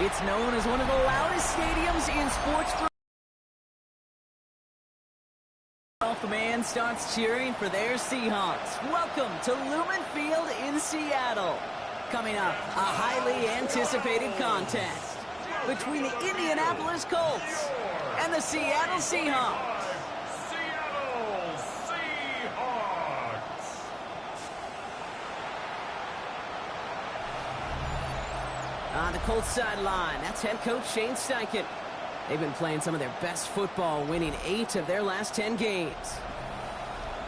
It's known as one of the loudest stadiums in sports. The man starts cheering for their Seahawks. Welcome to Lumen Field in Seattle. Coming up, a highly anticipated contest between the Indianapolis Colts and the Seattle Seahawks. Seattle Seahawks. On the Colts sideline, that's head coach Shane Steichen. They've been playing some of their best football, winning 8 of their last 10 games.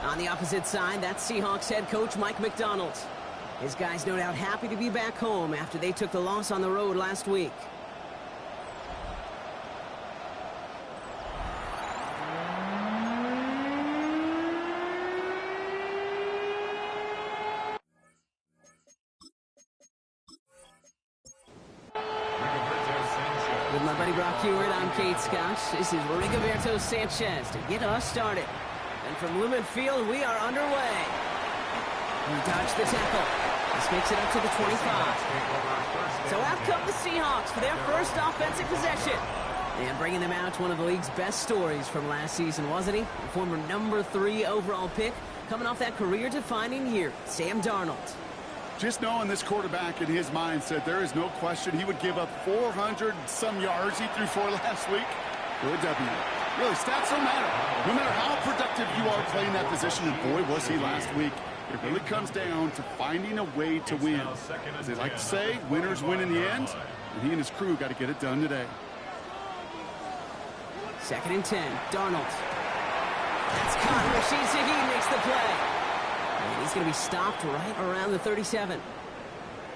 On the opposite side, that's Seahawks head coach Mike McDonald. His guys no doubt happy to be back home after they took the loss on the road last week. With my buddy Brock Hewitt, I'm Kate Scott. This is Rigoberto Sanchez to get us started. And from Lumen Field, we are underway. We dodge the tackle. This makes it up to the 25. So out come the Seahawks for their first offensive possession. And bringing them out, one of the league's best stories from last season, wasn't he? The former number 3 overall pick, coming off that career-defining year, Sam Darnold. Just knowing this quarterback in his mindset, there is no question he would give up 400-some yards he threw for last week for a W. Really, stats don't matter. No matter how productive you are playing that position, and boy, was he last week, it really comes down to finding a way to win. As they like to say, winners win in the end, and he and his crew got to get it done today. 2nd and 10, Darnold. That's caught. Rashid Shaheed makes the play. And he's going to be stopped right around the 37.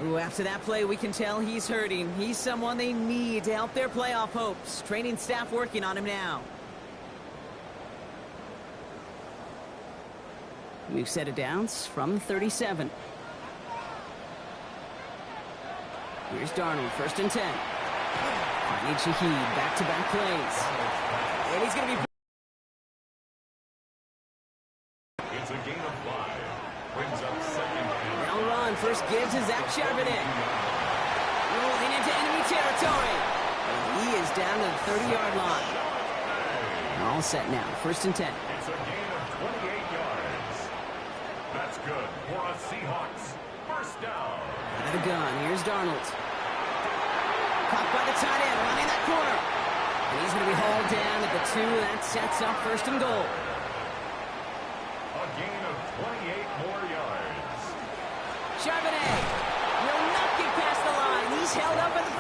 Ooh, after that play, we can tell he's hurting. He's someone they need to help their playoff hopes. Training staff working on him now. We've set it downs from 37. Here's Darnold, 1st and 10. Finding Shaheed, back-to-back plays. And he's going to be... It's a gain of 5. Brings up 2nd. They'll run. First gives to Zach Charbonnet. Rolling into enemy territory. And he is down to the 30-yard line. All set now. 1st and 10. It's a gain of 28 yards. That's good for a Seahawks. First down. Out of the gun. Here's Darnold. Caught by the tight end. Running that corner. And he's going to be hauled down at the 2. That sets up 1st and goal. A gain of 28 more yards. Charbonnet will not get past the line. He's held up at the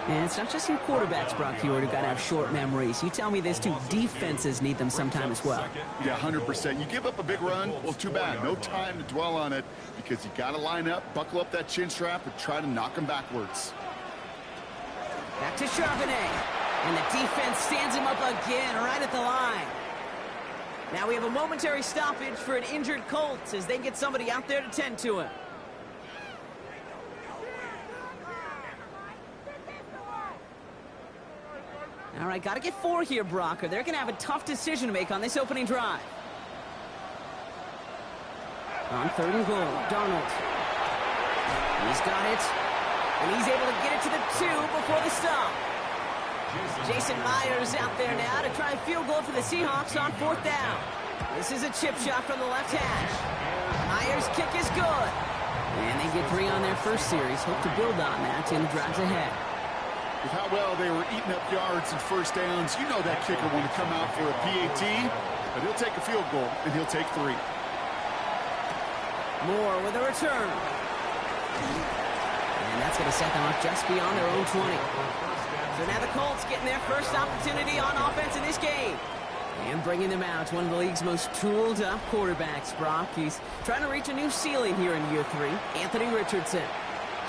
4. And it's not just your quarterbacks, Brock Hewitt, who got to have short memories. You tell me this too. Defenses need them sometime as well. Yeah, 100%. You give up a big run, well, too bad. No time to dwell on it because you got to line up, buckle up that chin strap, and try to knock them backwards. Back to Charbonnet. And the defense stands him up again right at the line. Now we have a momentary stoppage for an injured Colts as they get somebody out there to tend to him. All right, got to get 4 here, Brock, or they're going to have a tough decision to make on this opening drive. On 3rd and goal, Darnold. He's got it, and he's able to get it to the 2 before the stop. Jason Myers out there now to try a field goal for the Seahawks on 4th down. This is a chip shot from the left hash. Myers' kick is good. And they get 3 on their first series. Hope to build on that in the drives ahead. With how well they were eating up yards and first downs, you know that kicker want to come out for a PAT, but he'll take a field goal, and he'll take 3. Moore with a return. And that's going to set them up just beyond their own 20. So now the Colts getting their first opportunity on offense in this game. And bringing them out, one of the league's most tooled-up quarterbacks, Brock. He's trying to reach a new ceiling here in year 3. Anthony Richardson.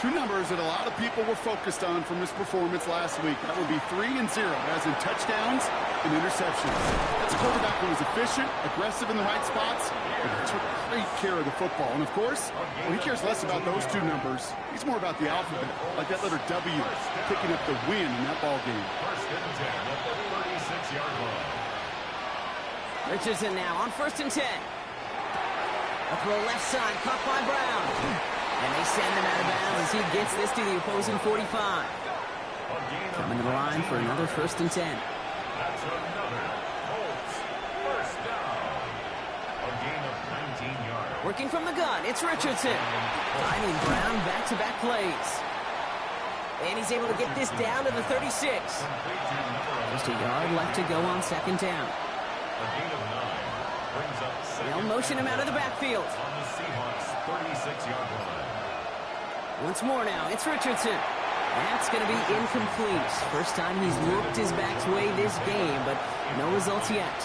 2 numbers that a lot of people were focused on from his performance last week. That would be 3 and 0, as in touchdowns and interceptions. That's a quarterback who was efficient, aggressive in the right spots, and took great care of the football. And, of course, well, he cares less about those 2 numbers. He's more about the alphabet, like that letter W, picking up the win in that ball game. 1st and 10 at the 36-yard line. Richardson now on 1st and 10. Up the left side, caught by Brown. And they send him out of bounds as he gets this to the opposing 45. Coming to the line for another 1st and 10. That's another Colts first down. A gain of 19 yards. Working from the gun, it's Richardson. Finding Brown back-to-back plays. And he's able to get this down to the 36. Just a yard left to go on 2nd down. A gain of 9 brings up They'll motion him out of the backfield. on the Seahawks 36-yard line. Once more now, it's Richardson. That's going to be incomplete. First time he's looked his back's way this game, but no results yet.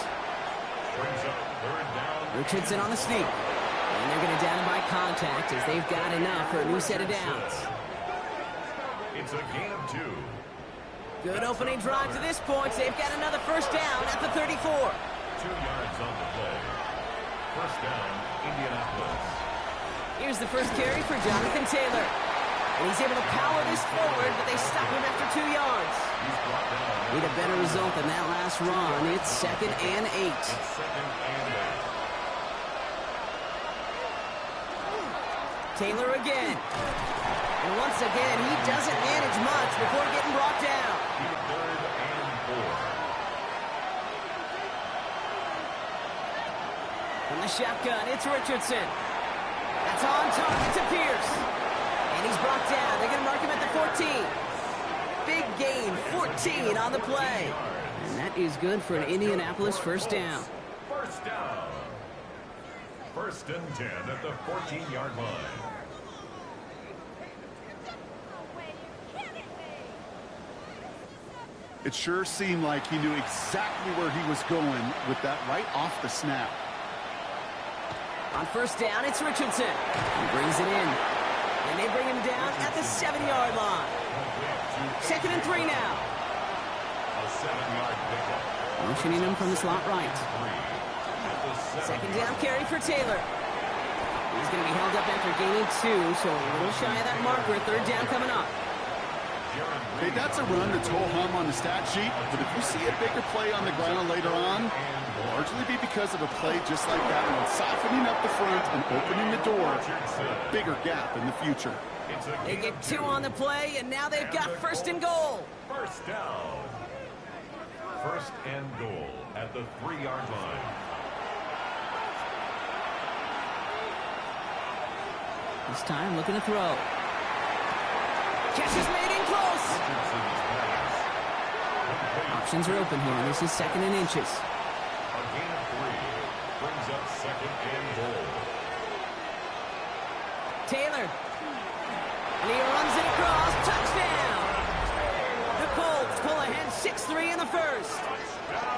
Brings up 3rd down. Richardson on the sneak. And they're going to down him by contact as they've got enough for a new set of downs. It's a gain of 2. Good opening drive to this point. They've got another 1st down at the 34. 2 yards on the play. First down, Indianapolis. Here's the first carry for Jonathan Taylor. And he's able to power this forward, but they stop him after 2 yards. He's brought down. Need a better result than that last run. It's 2nd and 8. It's 2nd and 8. Taylor again. And once again, he doesn't manage much before getting brought down. 3rd and 4. From the shotgun, it's Richardson. That's on target to Pierce. And he's brought down. They're going to mark him at the 14. Big gain, 14 on the play. And that is good for an Indianapolis 1st down. First down. 1st and 10 at the 14-yard line. It sure seemed like he knew exactly where he was going with that right off the snap. On 1st down, it's Richardson. He brings it in. And they bring him down at the 7-yard line. 2nd and 3 now. A 7-yard pickup. Motioning him from the slot right. 2nd down carry for Taylor. He's going to be held up after gaining 2, so a little shy of that marker. 3rd down coming up. Hey, that's a run that's ho-hum on the stat sheet, but if you see a bigger play on the ground later on, it'll largely be because of a play just like that one, softening up the front and opening the door, a bigger gap in the future. They get 2 on the play, and now they've got 1st and goal. First down. 1st and goal at the 3-yard line. This time looking to throw. Catch is made in close. Options are open here. This is 2nd and inches. A gain of 3 brings up 2nd and goal. Taylor. And he runs it across. Touchdown. The Colts pull ahead 6-3 in the 1st.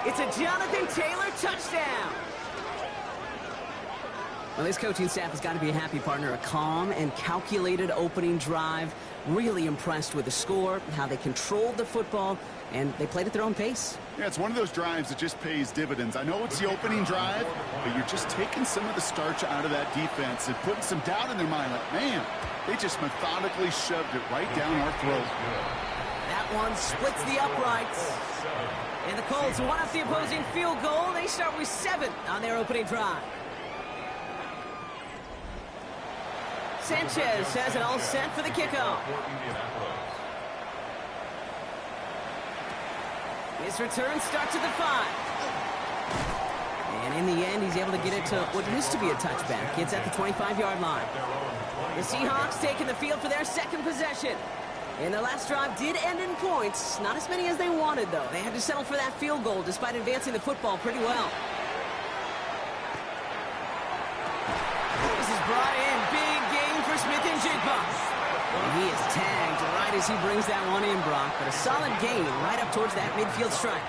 It's a Jonathan Taylor touchdown. Well, this coaching staff has got to be a happy partner. A calm and calculated opening drive. Really impressed with the score, how they controlled the football, and they played at their own pace. Yeah, it's one of those drives that just pays dividends. I know it's the opening drive, but you're just taking some of the starch out of that defense and putting some doubt in their mind. Like, man, they just methodically shoved it right down our throat. That one splits the uprights. And the Colts won up the opposing field goal. They start with 7 on their opening drive. Sanchez has it all set for the kickoff. His return starts at the 5. And in the end, he's able to get it to what used to be a touchback. It's at the 25-yard line. The Seahawks taking the field for their 2nd possession. And their last drive did end in points. Not as many as they wanted, though. They had to settle for that field goal despite advancing the football pretty well. This is brought in. Big game for Smith and Jigba. And he is tagged right as he brings that one in, Brock. But a solid gain right up towards that midfield stripe.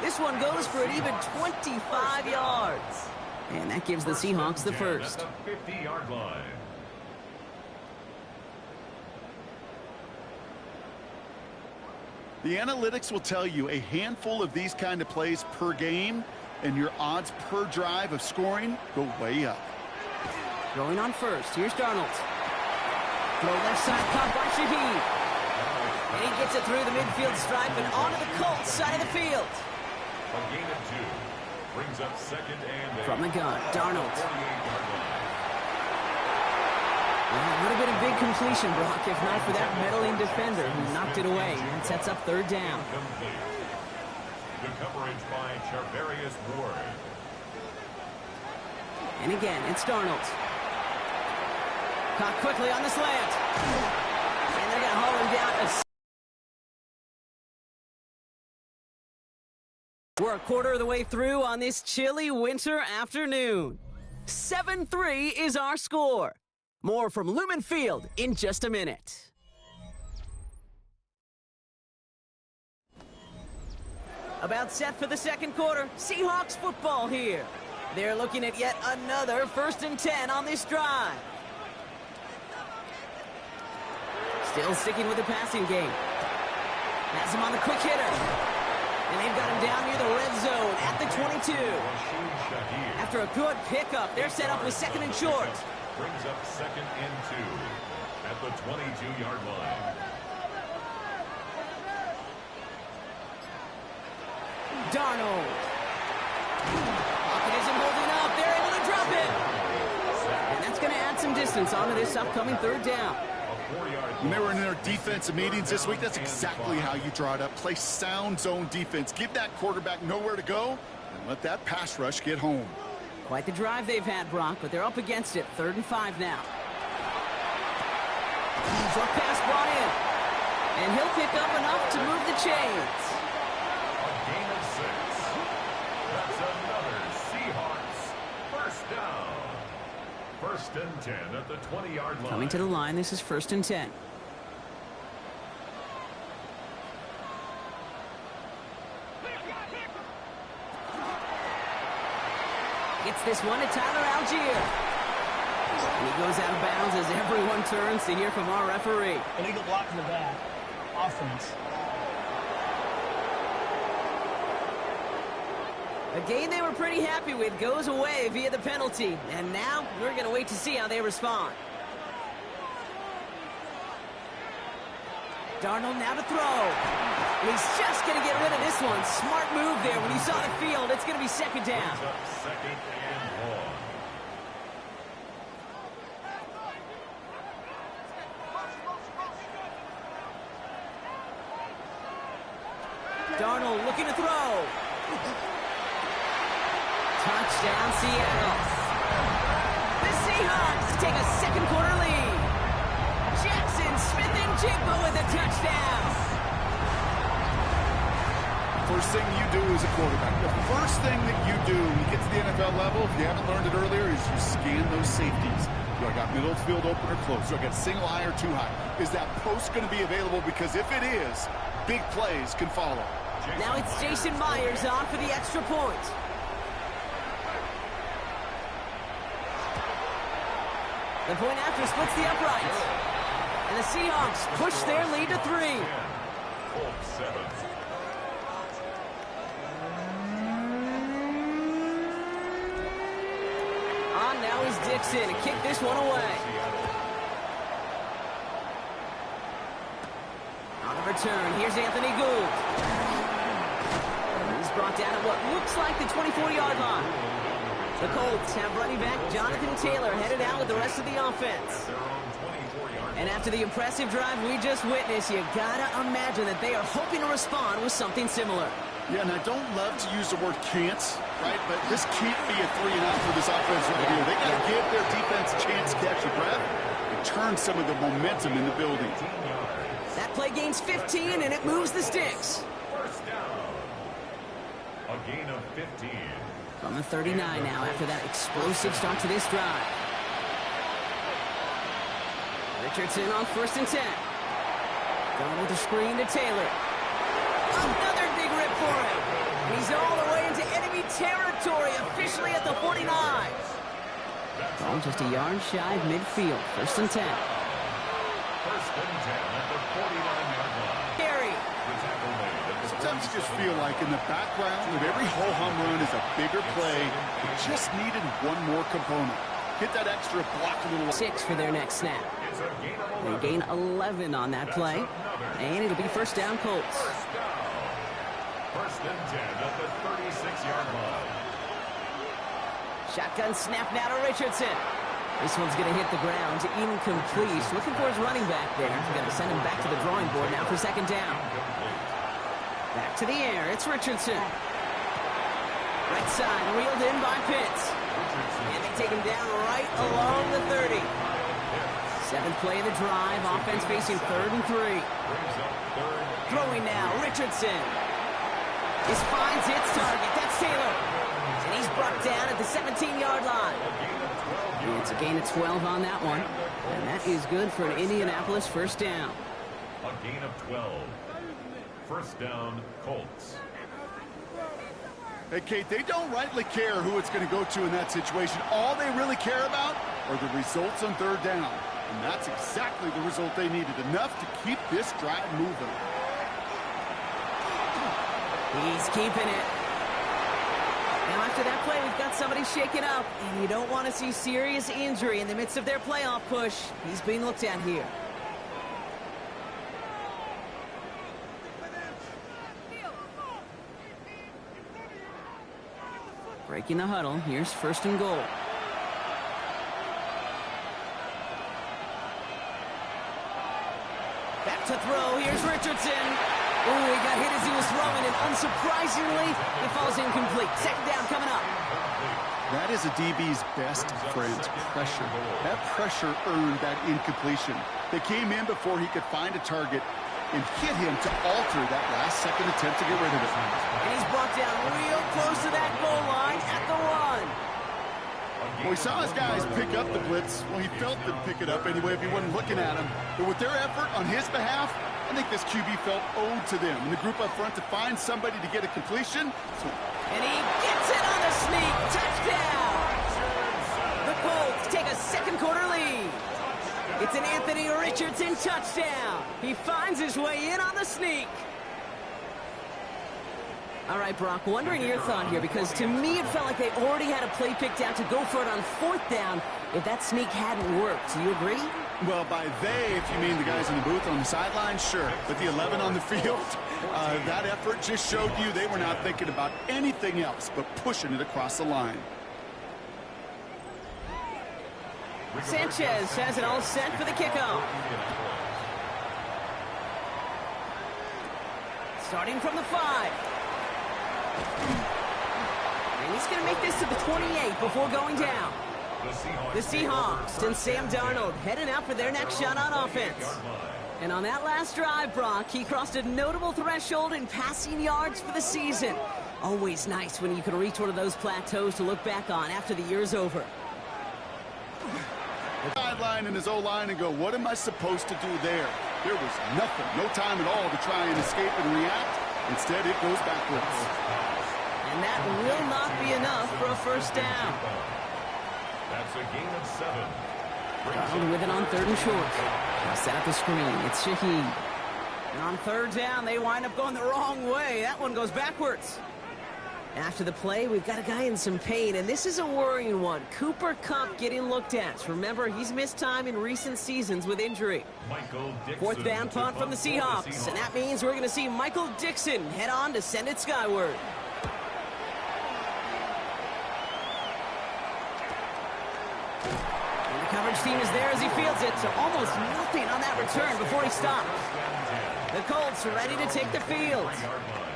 This one goes for an even 25 yards. And that gives the Seahawks the 1st. At the 50-yard line. The analytics will tell you a handful of these kind of plays per game, and your odds per drive of scoring go way up. Going on 1st. Here's Darnold. Throw left side, caught by Shaheed. And he gets it through the midfield stripe and onto the Colts side of the field. A gain of 2 brings up 2nd and 8. From the gun, Darnold. Well, would have been a big completion, Brock, if not for that meddling defender who knocked it away and sets up third down. Complete. The coverage by Charvarius Ward. And again, it's Darnold. Caught quickly on the slant. And they're going to haul him down. We're a quarter of the way through on this chilly winter afternoon. 7-3 is our score. More from Lumen Field in just a minute. About set for the second quarter. Seahawks football here. They're looking at yet another 1st and 10 on this drive. Still sticking with the passing game. Has him on the quick hitter. And they've got him down near the red zone at the 22. After a good pickup, they're set up with 2nd and short. Brings up 2nd and 2 at the 22-yard line. Darnold. Pocket isn't holding up. They're able to drop it. And that's going to add some distance onto this upcoming 3rd down. When they were in their defensive meetings this week, that's exactly how you draw it up. Play sound zone defense. Give that quarterback nowhere to go and let that pass rush get home. Quite the drive they've had, Brock, but they're up against it. 3rd and 5 now. Short pass brought in. And he'll pick up enough to move the chains. A gain of 6. That's another Seahawks 1st down. 1st and 10 at the 20-yard line. Coming to the line, this is 1st and 10. Gets this one to Tyler Algier. And he goes out of bounds as everyone turns to hear from our referee. Illegal block in the back. Offense. A game they were pretty happy with goes away via the penalty. And now we're going to wait to see how they respond. Darnold now to throw. And he's just going to get rid of this one. Smart move there. When he saw the field, it's going to be 2nd down. 2nd and 1. Darnold looking to throw. Touchdown, Seattle. The Seahawks take a 2nd quarter lead. Jackson Smith-Njigba with a touchdown. First thing you do as a quarterback, the first thing that you do when you get to the NFL level, if you haven't learned it earlier, is you scan those safeties. Do I got middle of the field open or close? Do I got single high or too high? Is that post going to be available? Because if it is, big plays can follow. Now it's Jason Myers on for the extra point. The point after splits the uprights. And the Seahawks push their lead to 3. Colts 7. On now is Dixon to kick this one away. On the return, here's Anthony Gould. He's brought down at what looks like the 24-yard line. The Colts have running back Jonathan Taylor headed out with the rest of the offense. And after the impressive drive we just witnessed, you gotta imagine that they are hoping to respond with something similar. Yeah, and I don't love to use the word can't, right? But this can't be a 3-and-out for this offense over here. They got to give their defense a chance to catch your breath and turn some of the momentum in the building. That play gains 15, and it moves the sticks. 1st down. A gain of 15. From the 39 now after that explosive start to this drive. Richardson on 1st and 10. Going with the screen to Taylor. Another big rip for him. And he's all the way into enemy territory, officially at the 49. Ball just a yard shy of midfield. 1st and 10. 1st and 10 at the 49-yard line. Carey. Sometimes you just feel like in the background of every ho-hum run is a bigger play. It just needed one more component. Hit that extra block a little. 6 for their next snap. They gain 11 on that play. And it'll be 1st down Colts. 1st and 10 at the 36-yard line. Shotgun snap now to Richardson. This one's going to hit the ground. Incomplete. Looking for his running back there. Going to send him back to the drawing board now for second down. Back to the air. It's Richardson. Right side, reeled in by Pitts. And they take him down right along the 30. Seventh play of the drive. Offense facing 3rd and 3. Throwing now, Richardson. His finds its target. That's Taylor. And he's brought down at the 17-yard line. And it's a gain of 12 on that one. And that is good for an Indianapolis first down. A gain of 12. First down, Colts. Hey, Kate, they don't rightly care who it's going to go to in that situation. All they really care about are the results on 3rd down. And that's exactly the result they needed. Enough to keep this drive moving. He's keeping it. Now, after that play, we've got somebody shaken up. And you don't want to see serious injury in the midst of their playoff push. He's being looked at here. Breaking the huddle. Here's 1st and goal. Back to throw. Here's Richardson. Ooh, he got hit as he was throwing, and unsurprisingly, it falls incomplete. Second down coming up. That is a DB's best friend, pressure. That pressure earned that incompletion. They came in before he could find a target and hit him to alter that last-second attempt to get rid of it. And he's brought down real close to that goal line at the 1. Well, he saw his guys pick up the blitz. Well, he felt they'd pick it up anyway if he wasn't looking at him. But with their effort on his behalf, I think this QB felt owed to them. And the group up front to find somebody to get a completion. And he gets it on the sneak. Touchdown! The Colts take a second-quarter lead. It's an Anthony Richardson touchdown. He finds his way in on the sneak. All right, Brock, wondering your thought here, because to me it felt like they already had a play picked out to go for it on 4th down if that sneak hadn't worked. Do you agree? Well, by they, if you mean the guys in the booth on the sideline, sure. But the 11 on the field, that effort just showed you they were not thinking about anything else but pushing it across the line. Sanchez has it all set for the kickoff. Starting from the 5. And he's going to make this to the 28 before going down. The Seahawks and Sam Darnold heading out for their next shot on offense. And on that last drive, Brock, he crossed a notable threshold in passing yards for the season. Always nice when you can reach one of those plateaus to look back on after the year's over. Sideline and his O-line and go, what am I supposed to do there? There was nothing, no time at all to try and escape and react. Instead, it goes backwards. And that will not be enough for a first down. That's a gain of 7. Donald with it on 3rd and short. He'll set up the screen. It's Shaheed. And on 3rd down, they wind up going the wrong way. That one goes backwards. After the play, we've got a guy in some pain, and this is a worrying one. Cooper Kupp getting looked at. Remember, he's missed time in recent seasons with injury. 4th down punt from the Seahawks, and that means we're going to see Michael Dixon head on to send it skyward. And the coverage team is there as he fields it, so almost nothing on that return before he stops. The Colts are ready to take the field.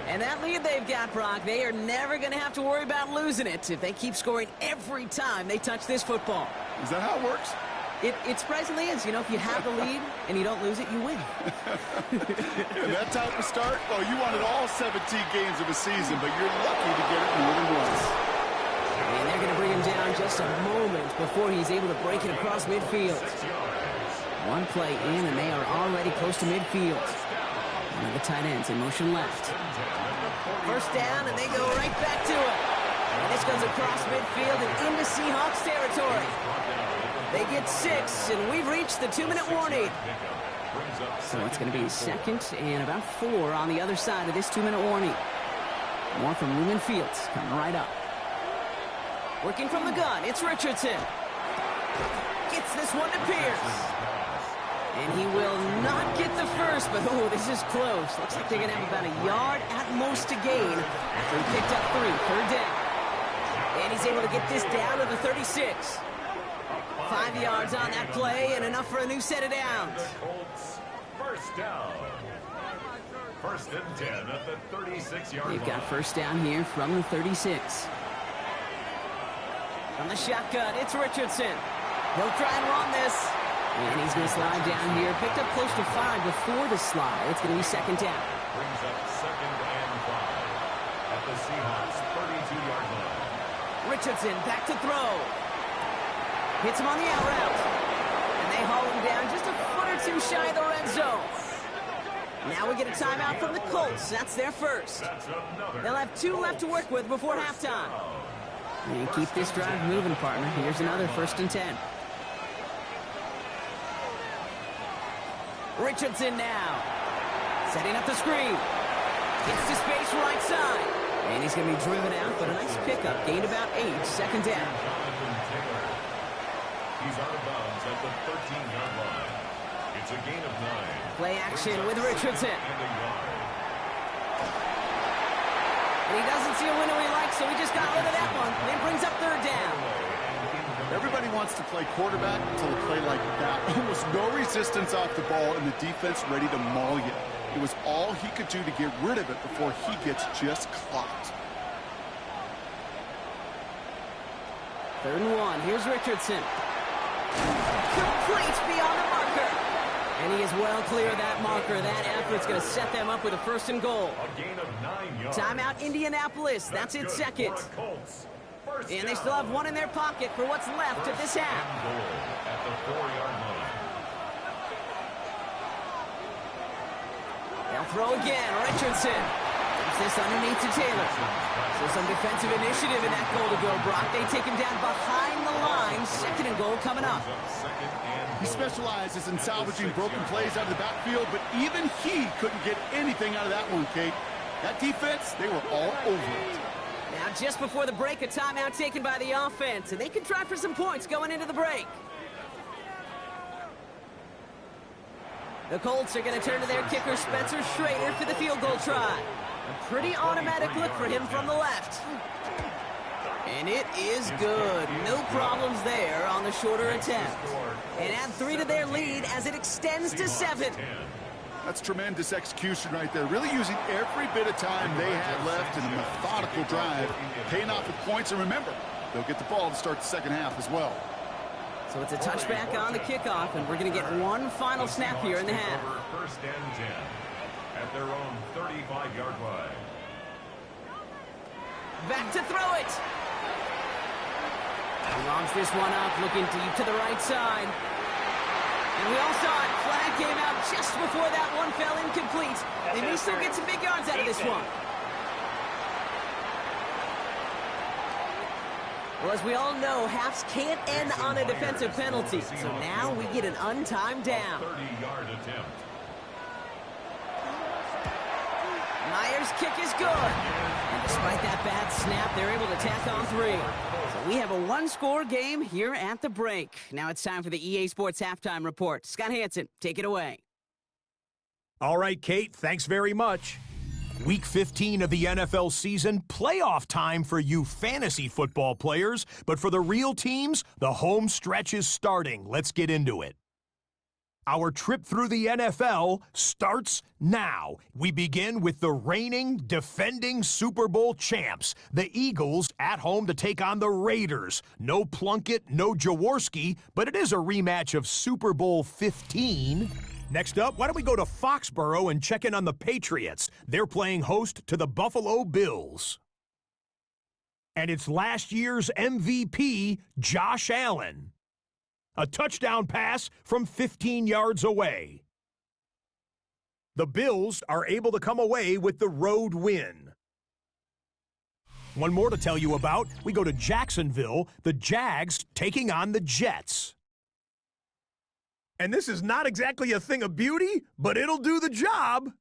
And that lead they've got, Brock, they are never going to have to worry about losing it if they keep scoring every time they touch this football. Is that how it works? It surprisingly is. You know, if you have the lead and you don't lose it, you win. And that type of start, well, you wanted all 17 games of a season, but you're lucky to get it more than once. And they're going to bring him down just a moment before he's able to break it across midfield. One play in, and they are already close to midfield. One of the tight ends in motion left. First down, and they go right back to it. And this goes across midfield and into Seahawks territory. They get 6, and we've reached the 2-minute warning. So it's going to be 2nd and about 4 on the other side of this 2-minute warning. More from Lumen Fields coming right up. Working from the gun, it's Richardson. Gets this one to Pierce. And he will not get the first, but oh, this is close. Looks like they're going to have about a yard at most to gain after he picked up 3. 3rd down. And he's able to get this down to the 36. 5 yards on that play and enough for a new set of downs. The Colts, first down. First and 10 at the 36-yard line. They've got first down here from the 36. From the shotgun, it's Richardson. He'll try and run this. And he's going to slide down here. Picked up close to 5 before the slide. It's going to be second down. Brings up second and 5 at the Seahawks 32-yard line. Richardson back to throw. Hits him on the out route. And they haul him down just a foot or two shy of the red zone. Now we get a timeout from the Colts. That's their first. They'll have 2 left to work with before halftime. And keep this drive moving, partner. Here's another first and 10. Richardson now. Setting up the screen. Gets to space right side. And he's going to be driven out, but a nice pickup. Gained about 8. Second down. He's out of bounds at the 13-yard line. It's a gain of 9. Play action with Richardson. And he doesn't see a window he likes, so he just got rid of that one. And it brings up third down. Everybody wants to play quarterback until they play like that. Almost no resistance off the ball, and the defense ready to maul you. It was all he could do to get rid of it before he gets just clocked. Third and 1. Here's Richardson. Complete beyond the marker. And he is well clear of that marker. That effort's going to set them up with a first and goal. A gain of 9 yards. Timeout Indianapolis. That's it second. And they still have 1 in their pocket for what's left of this half. At the 4-yard line. They'll throw again. Richardson. Keeps this underneath to Taylor. So some defensive initiative in that goal to go, Brock. They take him down behind the line. Second and goal coming up. He specializes in salvaging broken plays out of the backfield, but even he couldn't get anything out of that one, Kate. That defense, they were all over it. Now, just before the break, a timeout taken by the offense, and they can try for some points going into the break. The Colts are going to turn to their kicker, Spencer Schrader, for the field goal try. A pretty automatic look for him from the left. And it is good. No problems there on the shorter attempt. And add 3 to their lead as it extends to 7. That's tremendous execution right there. Really using every bit of time they had left in a methodical drive. Paying off with points. And remember, they'll get the ball to start the second half as well. So it's a touchback on the kickoff, and we're going to get one final snap here in the half. First and 10 at their own 35-yard line. Back to throw it. He launches this one up, looking deep to the right side. And we all saw it. Flag came out just before that one fell incomplete. They may still get some big yards out of this one. Well, as we all know, halves can't end on a defensive penalty. So now we get an untimed down. 30-yard attempt. Myers' kick is good. And despite that bad snap, they're able to tack on 3. So we have a one-score game here at the break. Now it's time for the EA Sports Halftime Report. Scott Hansen, take it away. All right, Kate, thanks very much. Week 15 of the NFL season, playoff time for you fantasy football players. But for the real teams, the home stretch is starting. Let's get into it. Our trip through the NFL starts now. We begin with the reigning, defending Super Bowl champs, the Eagles, at home to take on the Raiders. No Plunkett, no Jaworski, but it is a rematch of Super Bowl 15. Next up, why don't we go to Foxborough and check in on the Patriots? They're playing host to the Buffalo Bills. And it's last year's MVP, Josh Allen. A touchdown pass from 15 yards away. The Bills are able to come away with the road win. One more to tell you about. We go to Jacksonville, the Jags taking on the Jets. And this is not exactly a thing of beauty, but it'll do the job.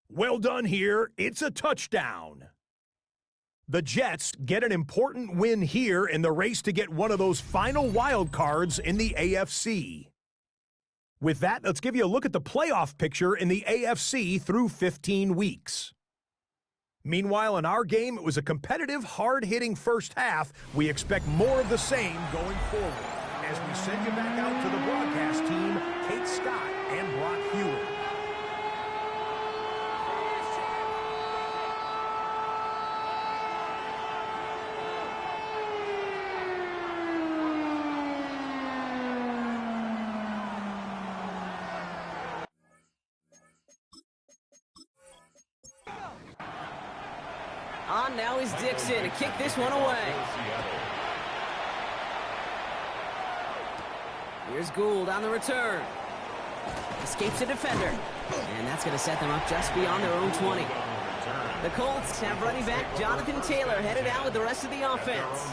Well done here. It's a touchdown. The Jets get an important win here in the race to get one of those final wild cards in the AFC. With that, let's give you a look at the playoff picture in the AFC through 15 weeks. Meanwhile, in our game, it was a competitive, hard-hitting first half. We expect more of the same going forward. as we send you back out to the broadcast team, Kate Scott and Brock Hewitt. On now is Dixon to kick this one away. Here's Gould on the return. Escapes the defender. And that's going to set them up just beyond their own 20. The Colts have running back Jonathan Taylor headed out with the rest of the offense.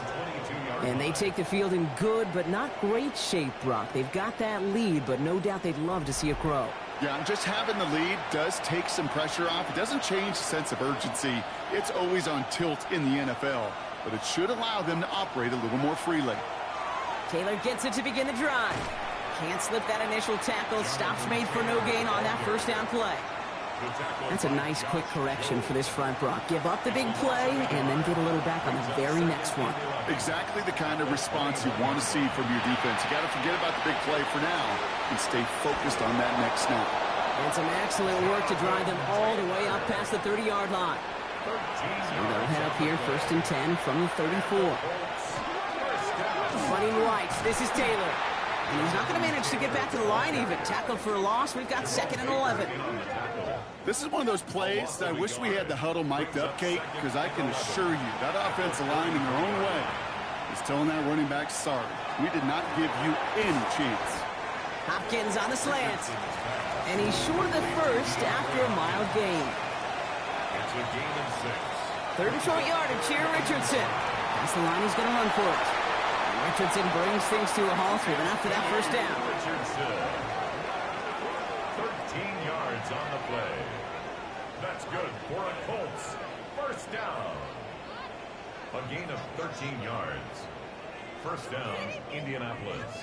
And they take the field in good but not great shape, Brock. They've got that lead, but no doubt they'd love to see it grow. Yeah, just having the lead does take some pressure off. It doesn't change the sense of urgency. It's always on tilt in the NFL, but it should allow them to operate a little more freely. Taylor gets it to begin the drive. Can't slip that initial tackle. Stops made for no gain on that first down play. That's a nice quick correction for this front, Brock. Give up the big play and then get a little back on the very next one. Exactly the kind of response you want to see from your defense. You got to forget about the big play for now and stay focused on that next snap. And some excellent work to drive them all the way up past the 30-yard line. So they'll head up here 1st and 10 from the 34. Running right, this is Taylor. And he's not going to manage to get back to the line even. Tackle for a loss. We've got 2nd and 11. This is one of those plays that I wish we had the huddle mic'd up, Kate, because I can assure you that offensive line in their own way is telling that running back, sorry, we did not give you any chance. Hopkins on the slant. And he's short of the first after a mild gain. It's a gain of 6. 3rd and short yardage here, Richardson. That's the line he's going to run for it. Richardson brings things to a halt with enough for that first down. Richardson. 13 yards on the play. That's good for a Colts. First down. A gain of 13 yards. First down, Indianapolis.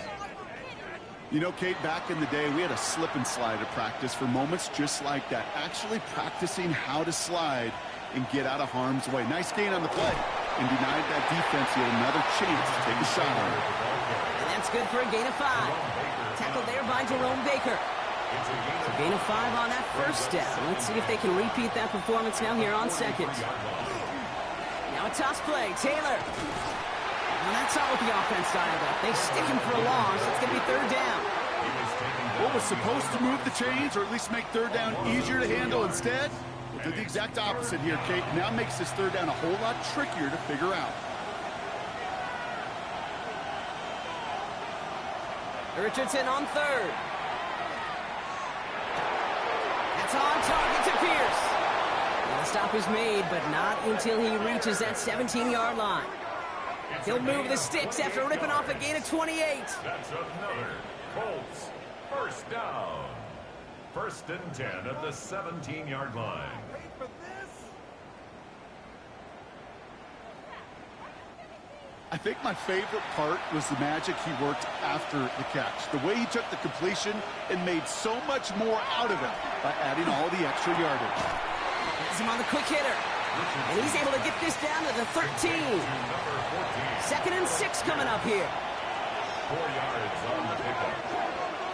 You know, Kate, back in the day, we had a slip and slide at practice for moments just like that. Actually practicing how to slide and get out of harm's way. Nice gain on the play. And denied that defense yet another chance to take a shot on it. And that's good for a gain of 5. Tackled there by Jerome Baker. So gain of 5 on that first down. Let's see if they can repeat that performance now here on 2nd. Now a toss play. Taylor. And that's not what the offense dialed up. They stick him for a loss. It's going to be 3rd down. What was supposed to move the chains or at least make 3rd down easier to handle instead? Did the exact opposite here, Kate. Now makes this 3rd down a whole lot trickier to figure out. Richardson on 3rd. That's on target to Pierce. And the stop is made, but not until he reaches that 17-yard line. He'll move the sticks after ripping off a gain of 28. That's another Colts first down. 1st and 10 at the 17-yard line. I think my favorite part was the magic he worked after the catch. The way he took the completion and made so much more out of it by adding all the extra yardage. Has him on the quick hitter. And he's able to get this down to the 13. 2nd and 6 coming up here. 4 yards on the pickup.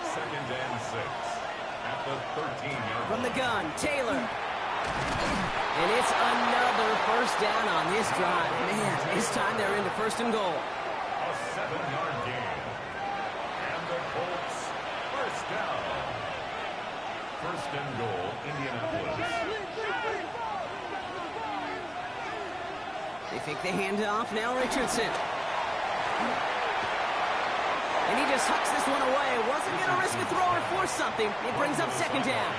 2nd and 6 at the 13-yard From the gun, Taylor. And it's another first down on this drive. Man, this time they're into 1st and goal. A 7-yard gain. And the Colts first down. 1st and goal, Indianapolis. They fake the handoff. Now Richardson. And he just hucks this one away. Wasn't going to risk a throw or force something. It brings up 2nd down.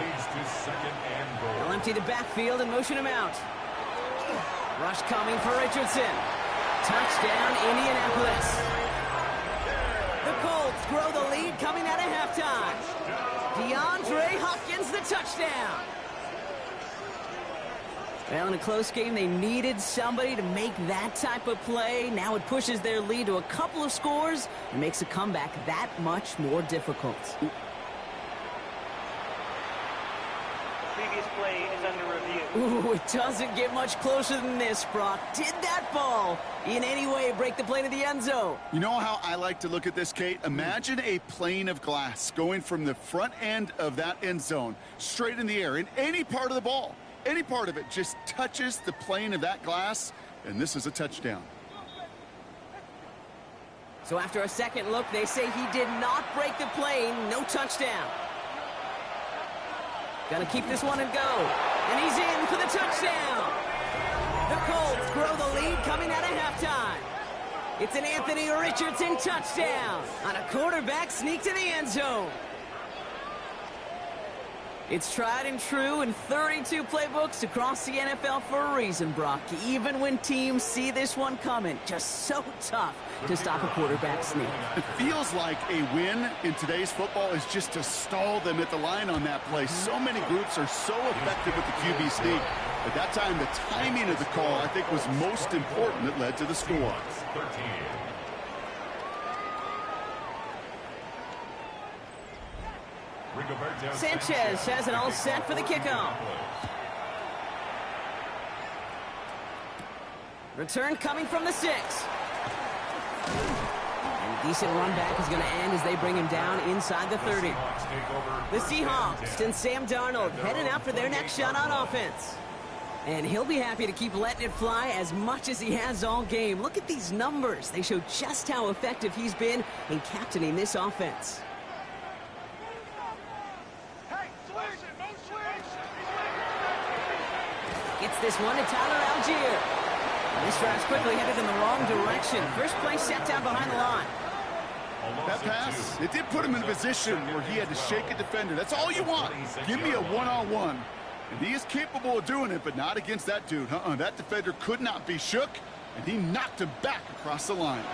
Leads to 2nd and goal. They'll empty the backfield and motion him out. Rush coming for Richardson. Touchdown, Indianapolis. The Colts grow the lead coming out of halftime. DeAndre Hopkins, the touchdown. Well, in a close game, they needed somebody to make that type of play. Now it pushes their lead to a couple of scores and makes a comeback that much more difficult. Previous play is under review. Ooh, it doesn't get much closer than this, Brock. Did that ball in any way break the plane of the end zone? You know how I like to look at this, Kate? Imagine a plane of glass going from the front end of that end zone straight in the air, and any part of the ball, any part of it just touches the plane of that glass, and this is a touchdown. So after a second look, they say he did not break the plane. No touchdown. Gonna keep this one and go. And he's in for the touchdown. The Colts grow the lead coming out of halftime. It's an Anthony Richardson touchdown on a quarterback sneak to the end zone. It's tried and true in 32 playbooks across the NFL for a reason, Brock. Even when teams see this one coming, just so tough to stop a quarterback sneak. It feels like a win in today's football is just to stall them at the line on that play. So many groups are so effective with the QB sneak. At that time, the timing of the call, I think, was most important that led to the score. 13. Sanchez has it all set for the kickoff. Return coming from the 6. And a decent run back is going to end as they bring him down inside the 30. The Seahawks and Sam Darnold heading out for their next shot on offense. And he'll be happy to keep letting it fly as much as he has all game. Look at these numbers. They show just how effective he's been in captaining this offense. Gets this one to Tyler Algier. This drive's quickly headed in the wrong direction. First play set down behind the line. That pass, it did put him in a position where he had to shake a defender. That's all you want. Give me a one-on-one. And he is capable of doing it, but not against that dude. That defender could not be shook, and he knocked him back across the line.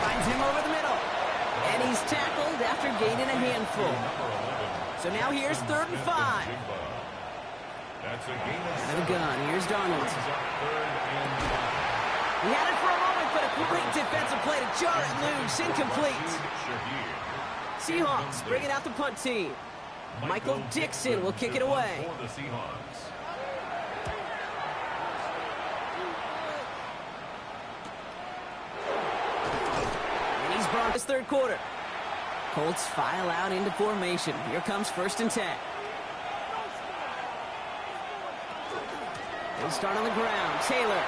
Finds him over the middle. And he's tackled after gaining a handful. So now here's 3rd and 5. Out of the gun. Here's Darnold. He had it for a moment, but a great defensive play to jar it loose. Incomplete. Seahawks bringing out the punt team. Michael Dixon will kick it away. And he's brought his 3rd quarter. Colts file out into formation. Here comes 1st and 10. They'll start on the ground. Taylor.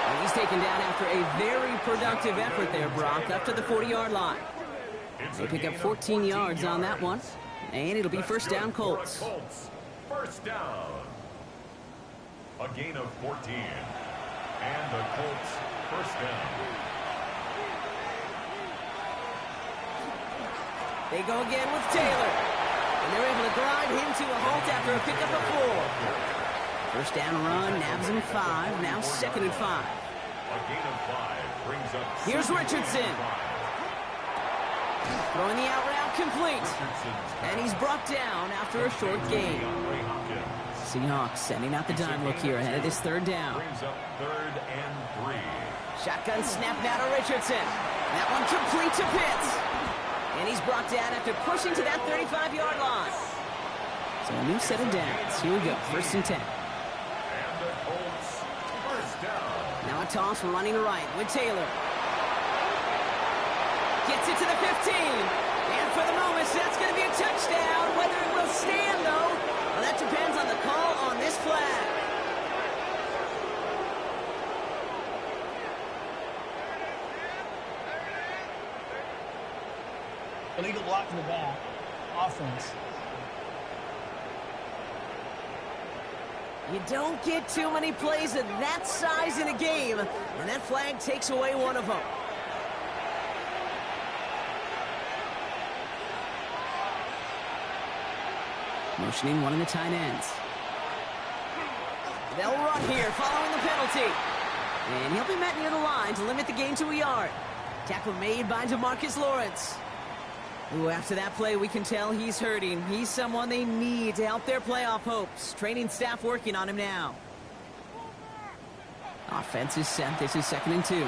And he's taken down after a very productive effort there, Brock, up to the 40-yard line. They pick up 14 yards on that one. And it'll be 1st down, Colts. 1st down. A gain of 14. And the Colts 1st down. They go again with Taylor. And they're able to grind him to a halt after a pickup of 4. 1st down run, nabs him 5. Now 2nd and 5. A gain of 5 brings up. Here's Richardson. Throwing the out route complete. And he's brought down after a short gain. Seahawks sending out the dime look here ahead of this 3rd down. Brings up 3rd and 3. Shotgun snap now to Richardson. That one complete to Pitts. And he's brought down after pushing to that 35-yard line. So a new set of downs. Here we go, 1st and 10. And the Colts 1st down. Now a toss running right with Taylor. Gets it to the 15. And for the moment, that's going to be a touchdown. Whether it will stand, though, well, that depends on the call on this flag. Illegal block in the back. Offense. You don't get too many plays of that size in a game, and that flag takes away one of them. Motioning one of the tight ends. They'll run here following the penalty. And he'll be met near the line to limit the gain to a yard. Tackle made by DeMarcus Lawrence. Ooh, after that play, we can tell he's hurting. He's someone they need to help their playoff hopes. Training staff working on him now. Offense is set. This is 2nd and 2.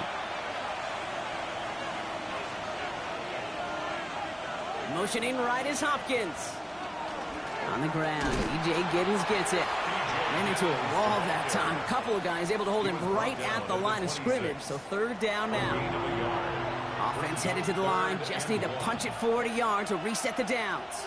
Motioning right is Hopkins. On the ground, E.J. Giddens gets it. Ran into a wall that time. A couple of guys able to hold him right at the line of scrimmage, so third down now. Offense headed to the line. Just need to punch it forward a yard to reset the downs.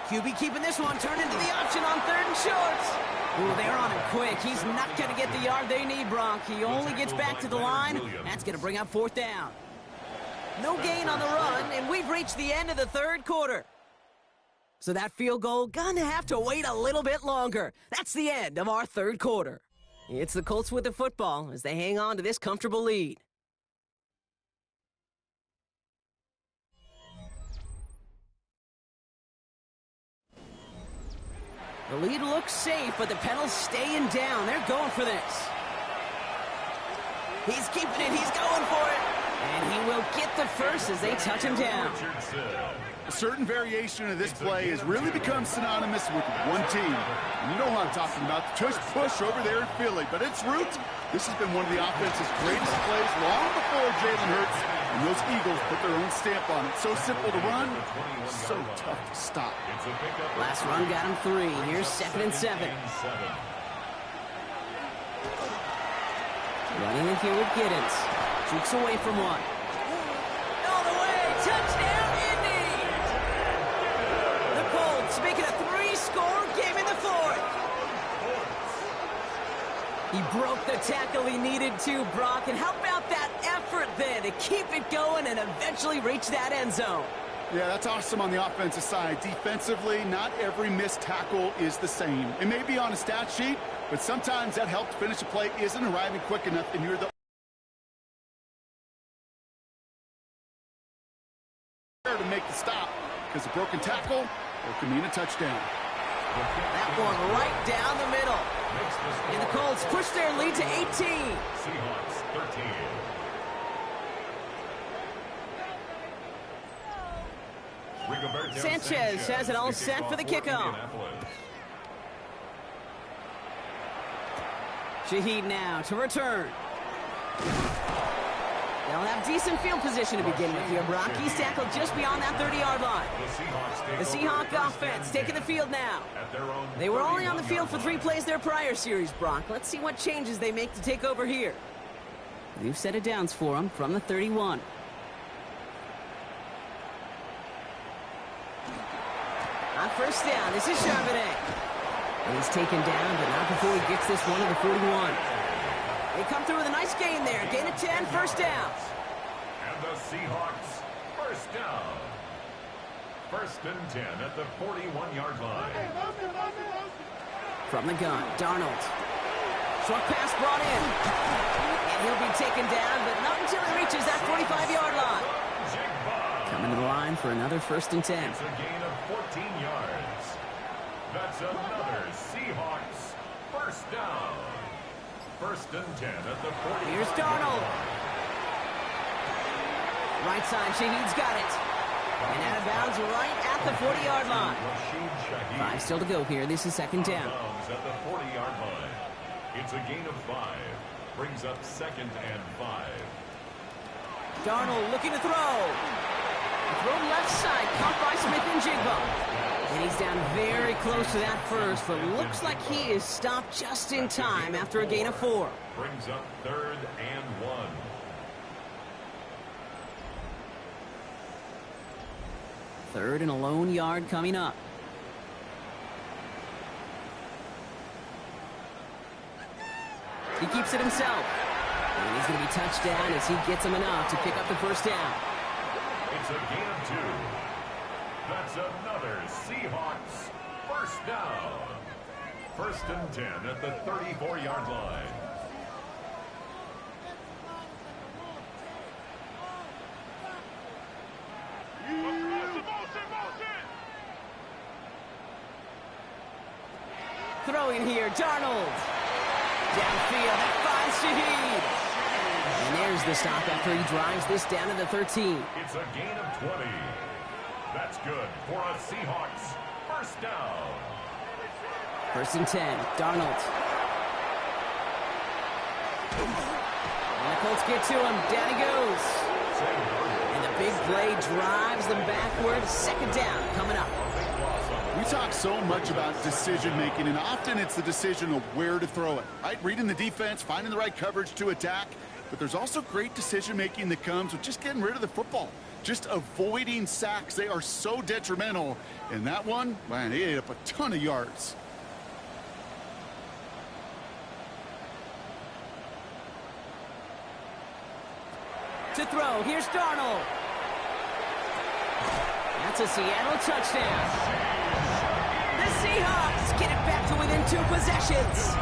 QB keeping this one. Turned into the option on third and shorts. Ooh, they're on him quick. He's not going to get the yard they need, Brock. He only gets back to the line. That's going to bring up fourth down. No gain on the run, and we've reached the end of the third quarter. So that field goal gonna have to wait a little bit longer. That's the end of our third quarter. It's the Colts with the football as they hang on to this comfortable lead. The lead looks safe, but the pedal's staying down. They're going for this. He's keeping it. He's going for it. And he will get the first as they touch him down. A certain variation of this play has really become synonymous with one team. And you know what I'm talking about, the tush push over there in Philly. But its roots, this has been one of the offense's greatest plays long before Jalen Hurts and those Eagles put their own stamp on it. So simple to run, so tough to stop. Last run got him 3. Here's 2nd and 7. Running in here with Giddens. Jukes away from one. All the way, touchdown, Indy! The Colts make it a 3-score game in the fourth. He broke the tackle he needed to, Brock, and how about that effort then to keep it going and eventually reach that end zone? Yeah, that's awesome on the offensive side. Defensively, not every missed tackle is the same. It may be on a stat sheet, but sometimes that help to finish a play isn't arriving quick enough, and you're the to make the stop, because a broken tackle can mean a touchdown. That one right down the middle. And the Colts push their lead to 18. Seahawks 13. Sanchez has it all set for the kickoff. Shaheed now to return. They'll have decent field position to begin with here, Brock. He's tackled just beyond that 30-yard line. The Seahawks offense taking the field now. They were only on the field for 3 plays their prior series, Brock. Let's see what changes they make to take over here. New set of downs for them from the 31. On first down, this is Charbonnet. He's taken down, but not before he gets this one to the 41. They come through with a nice gain there. Gain of 10, first down. And the Seahawks, first down. 1st and 10 at the 41-yard line. From the gun, Darnold. Short pass brought in. And he'll be taken down, but not until he reaches that 45-yard line. Coming to the line for another 1st and 10. It's a gain of 14 yards. That's another Seahawks, first down. 1st and 10 at the 40. Here's Darnold. Right side, Shaheed's got it. And out of bounds right at the 40-yard line. 5 still to go here. This is 2nd down. At the 40-yard line. It's a gain of 5. Brings up 2nd and 5. Darnold looking to throw. Throw left side, caught by Smith and Jigba. And he's down very close to that first, but looks like he is stopped just in time after a gain of 4. Brings up 3rd and 1. Third and a lone yard coming up. He keeps it himself. And he's going to be touched down as he gets him enough to pick up the first down. It's a gain of 2. That's another Seahawks, first down. 1st and 10 at the 34-yard line. Throwing here, Darnold. Downfield, that finds Shaheed. And there's the stop after he drives this down to the 13. It's a gain of 20. That's good for a Seahawks, first down. 1st and 10, Darnold. And the Colts get to him. Down he goes. And the big play drives them backward. Second down coming up. We talk so much about decision-making, and often it's the decision of where to throw it, right? Reading the defense, finding the right coverage to attack. But there's also great decision-making that comes with just getting rid of the football, just avoiding sacks. They are so detrimental. And that one, man, he ate up a ton of yards. To throw, here's Darnold. That's a Seattle touchdown. The Seahawks get it back to within 2 possessions.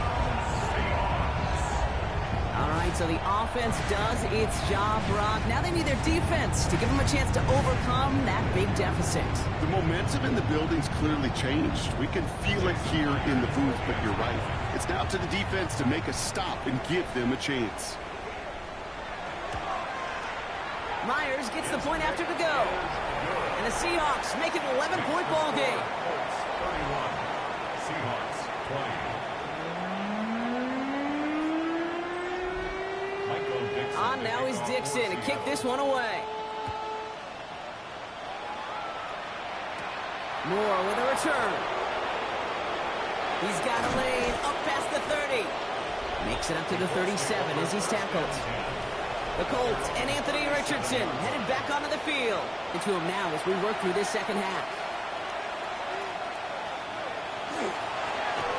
All right, so the offense does its job, Brock. Now they need their defense to give them a chance to overcome that big deficit. The momentum in the building's clearly changed. We can feel it here in the booth, but you're right. It's now to the defense to make a stop and give them a chance. Myers gets the point after to go. And the Seahawks make it an 11-point ball game. Seahawks 20. On now is Dixon to kick this one away. Moore with a return. He's got a lane up past the 30. Makes it up to the 37 as he's tackled. The Colts and Anthony Richardson headed back onto the field. Into him now as we work through this second half.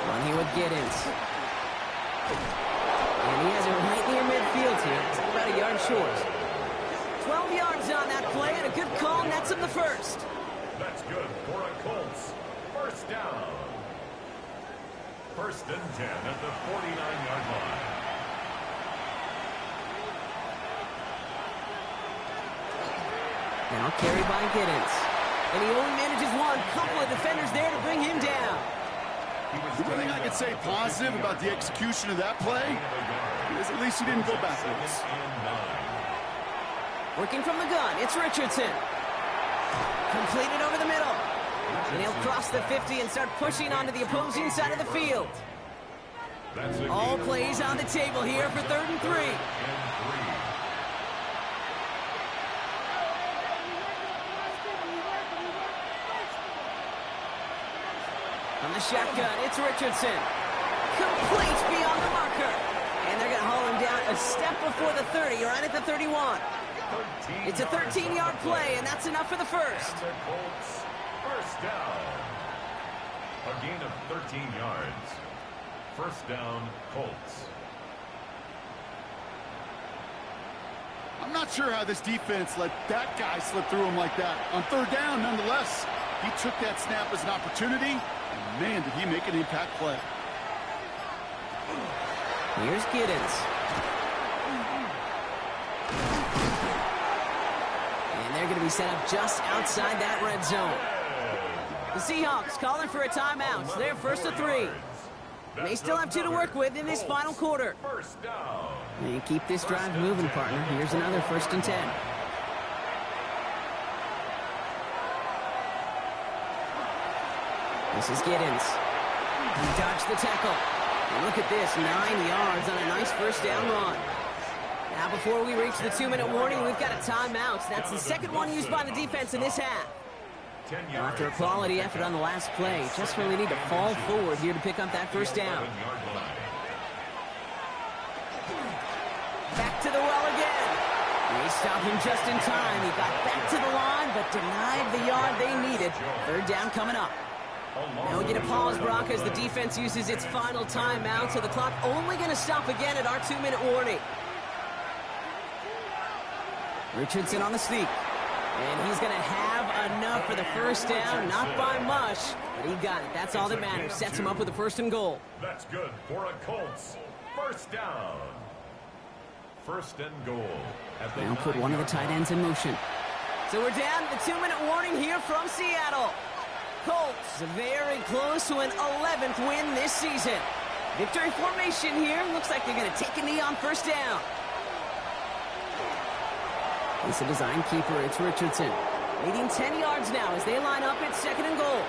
One here with Giddens. And he has it right near midfield here. It's about a yard short. 12 yards on that play, and a good call nets him the first. That's good for a Colts. First down. First and 10 at the 49-yard line. Now carried by Giddens. And he only manages one. Couple of defenders there to bring him down. The one thing I could say positive about the execution of that play is at least he didn't go backwards. Working from the gun, it's Richardson. Completed over the middle. And he'll cross the 50 and start pushing onto the opposing side of the field. All plays on the table here for 3rd and 3. From the shotgun, it's Richardson. Complete beyond the marker. And they're going to haul him down a step before the 30, right at the 31. It's a 13-yard play, and that's enough for the first. And the Colts, first down. A gain of 13 yards. First down, Colts. I'm not sure how this defense let that guy slip through him like that. On 3rd down, nonetheless, he took that snap as an opportunity, and man, did he make an impact play. Here's Giddens. And they're going to be set up just outside that red zone. The Seahawks calling for a timeout. They're 1st and 3. They still have 2 to work with in this final quarter. First down. And keep this drive moving, partner. Here's another 1st and 10. This is Giddens. He dodged the tackle. And look at this, 9 yards on a nice first down run. Now before we reach the 2-minute warning, we've got a timeout. That's the second one used by the defense in this half. After a quality effort on the last play, just really need to fall forward here to pick up that first down. Back to the well again. They stopped him just in time. He got back to the line, but denied the yard they needed. 3rd down coming up. Now we get a pause, Brock, as the defense uses its final timeout, so the clock only going to stop again at our 2-minute warning. Richardson on the sneak. And he's going to have enough for the first down, not by much, but he got it. That's all that matters. Sets him up with a 1st and goal. That's good for a Colts. First down. 1st and goal. Now put one of the tight ends in motion. So we're down to the 2-minute warning here from Seattle. Colts very close to an 11th win this season. Victory formation here. Looks like they're going to take a knee on first down. It's a design keeper. It's Richardson. Leading 10 yards now as they line up at 2nd and goal.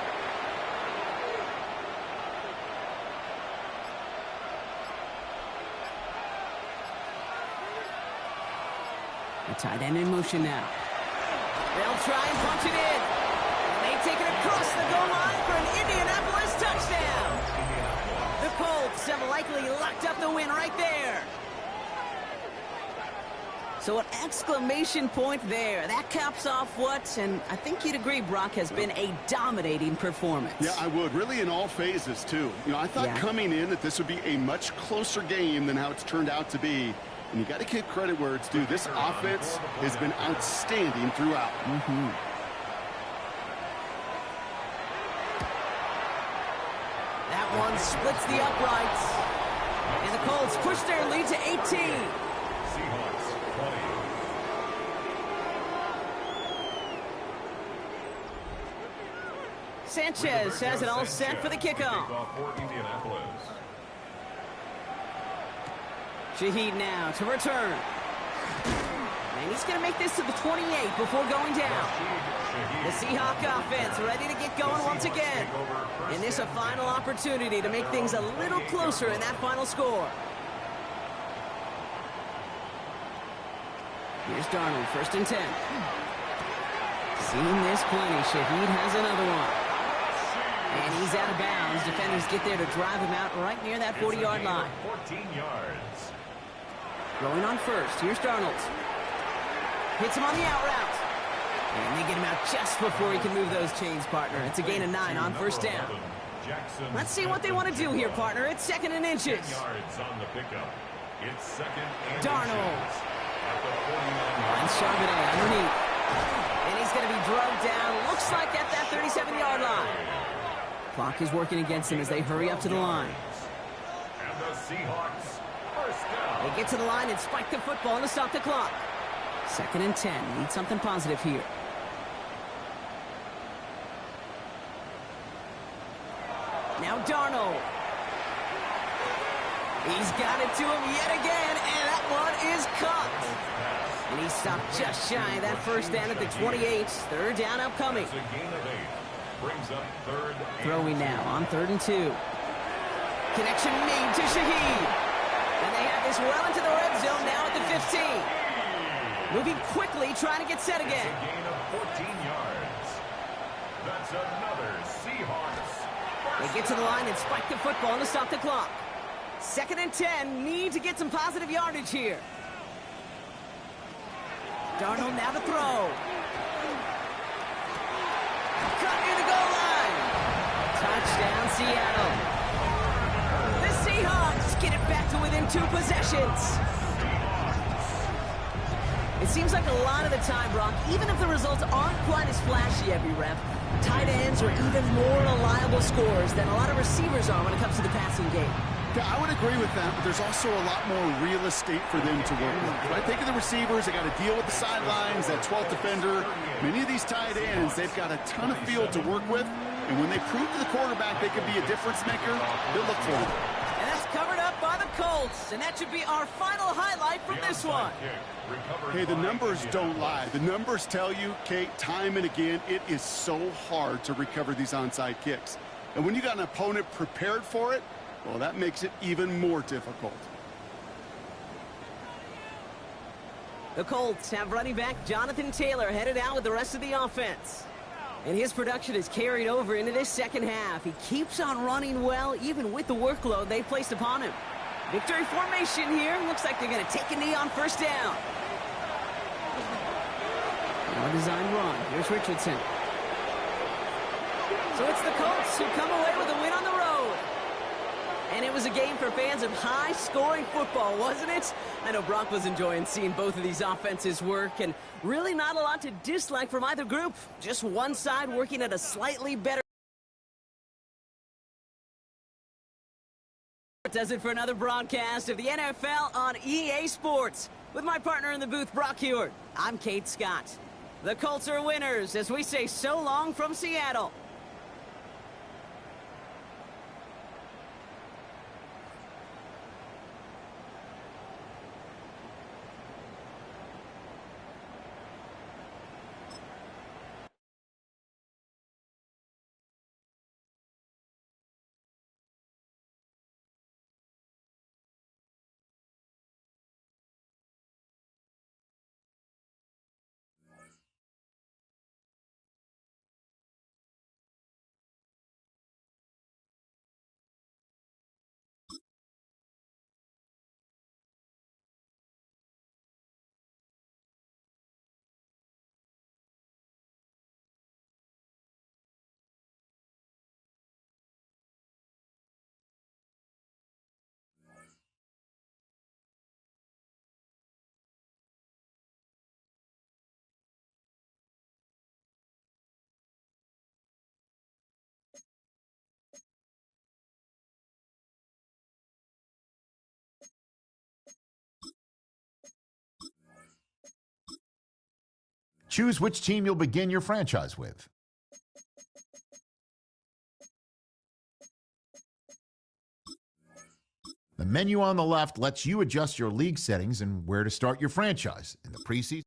The tight end in motion now. They'll try and punch it in. And they take it across the goal line for an Indianapolis touchdown. The Colts have likely locked up the win right there. So an exclamation point there. That caps off what, and I think you'd agree, Brock, has been a dominating performance. Yeah, I would. Really in all phases, too. You know, I thought coming in that this would be a much closer game than how it's turned out to be. And you got to give credit where it's due. This offense has been outstanding throughout. That one splits the uprights. And the Colts push their lead to 18. Seahawks 20. Sanchez has it all set for the kickoff. For Indianapolis. Shaheed now to return. And he's going to make this to the 28 before going down. The Seahawk offense ready to get going once again. And this a final opportunity to make things a little closer in that final score. Here's Darnold, 1st and 10. Seen this plenty. Shaheed has another one. And he's out of bounds. Defenders get there to drive him out right near that 40-yard line. 14 yards. Going on first. Here's Darnold. Hits him on the out route. And they get him out just before he can move those chains, partner. It's a gain of 9 on 1st down. Let's see what they want to do here, partner. It's 2nd and inches. Yards on the pickup. It's 2nd and Darnold. inches. At the 49 And Charbonnet underneath. And he's going to be drugged down. Looks like at that 37-yard line. Clock is working against him as they hurry up to the line. And the Seahawks, 1st down. They get to the line and spike the football to stop the clock. 2nd and 10. Need something positive here. Now Darnold. He's got it to him yet again, and that one is caught. And he stopped just shy of that 1st down at the 28. 3rd down upcoming. It's a gain of 8. Brings up 3rd and Throwing now on 3rd and 2. Connection made to Shaheed. And they have this well into the red zone now at the 15. Moving quickly, trying to get set again. a gain of 14 yards. That's another Seahawks. They get to the line and spike the football to stop the clock. 2nd and 10. Need to get some positive yardage here. Darnold now to throw. Cut near the goal line. Touchdown, Seattle. The Seahawks get it back to within 2 possessions. It seems like a lot of the time, Brock, even if the results aren't quite as flashy every rep, tight ends are even more reliable scorers than a lot of receivers are when it comes to the passing game. Yeah, I would agree with that, but there's also a lot more real estate for them to work with. Right? Think of the receivers. They got to deal with the sidelines, that 12th defender. Many of these tight ends, they've got a ton of field to work with, and when they prove to the quarterback they can be a difference maker, they'll look for him. And that's covered up by the Colts, and that should be our final highlight from this one. Hey, the numbers don't lie. The numbers tell you, Kate, time and again, it is so hard to recover these onside kicks. And when you got an opponent prepared for it, well, that makes it even more difficult. The Colts have running back Jonathan Taylor headed out with the rest of the offense. And his production is carried over into this 2nd half. He keeps on running well, even with the workload they placed upon him. Victory formation here. Looks like they're going to take a knee on 1st down. Well-designed run. Here's Richardson. So it's the Colts who come away with a win on the road. And it was a game for fans of high-scoring football, wasn't it? I know Brock was enjoying seeing both of these offenses work, and really not a lot to dislike from either group. Just one side working at a slightly better. Does it for another broadcast of the NFL on EA Sports. With my partner in the booth, Brock Hewitt, I'm Kate Scott. The Colts are winners as we say so long from Seattle. Choose which team you'll begin your franchise with. The menu on the left lets you adjust your league settings and where to start your franchise in the preseason.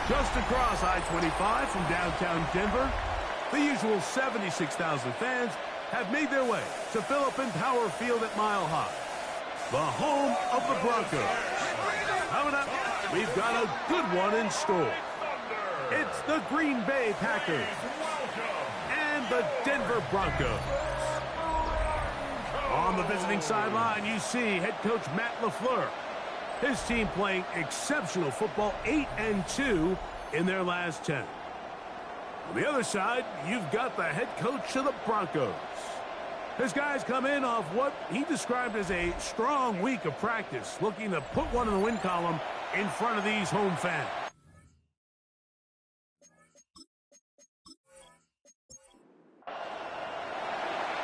Just across I-25 from downtown Denver, the usual 76,000 fans have made their way to Phillips Power Field at Mile High, the home of the Broncos. Coming up, we've got a good one in store. It's the Green Bay Packers and the Denver Broncos. On the visiting sideline, you see head coach Matt LaFleur. His team playing exceptional football, 8-2 in their last 10. On the other side, you've got the head coach of the Broncos. This guy's come in off what he described as a strong week of practice, looking to put one in the win column in front of these home fans.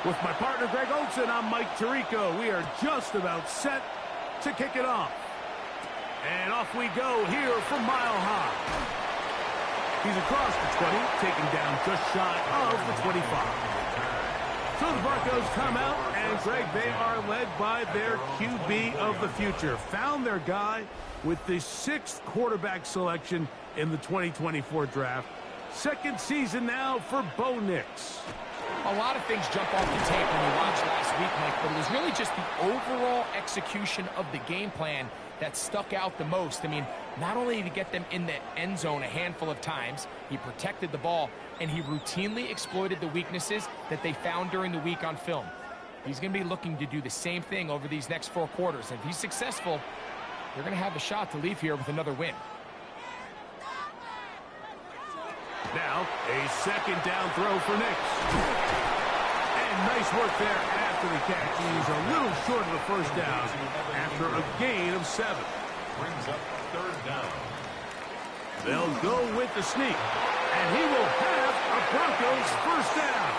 With my partner Greg Olson, I'm Mike Tirico. We are just about set to kick it off. And off we go here from Mile High. He's across the 20, taken down just shy of the 25. So the Broncos come out, and Greg, they are led by their QB of the future. Found their guy with the 6th quarterback selection in the 2024 draft. Second season now for Bo Nix. A lot of things jump off the tape when you watch last week, Mike, but it was really just the overall execution of the game plan that stuck out the most. I mean, not only did he get them in the end zone a handful of times, he protected the ball, and he routinely exploited the weaknesses that they found during the week on film. He's going to be looking to do the same thing over these next 4 quarters. If he's successful, they're going to have a shot to leave here with another win. Now, a second down throw for Nix. And nice work there after the catch. He's a little short of the first down after a gain of 7. Brings up 3rd down. They'll go with the sneak. And he will have a Broncos first down.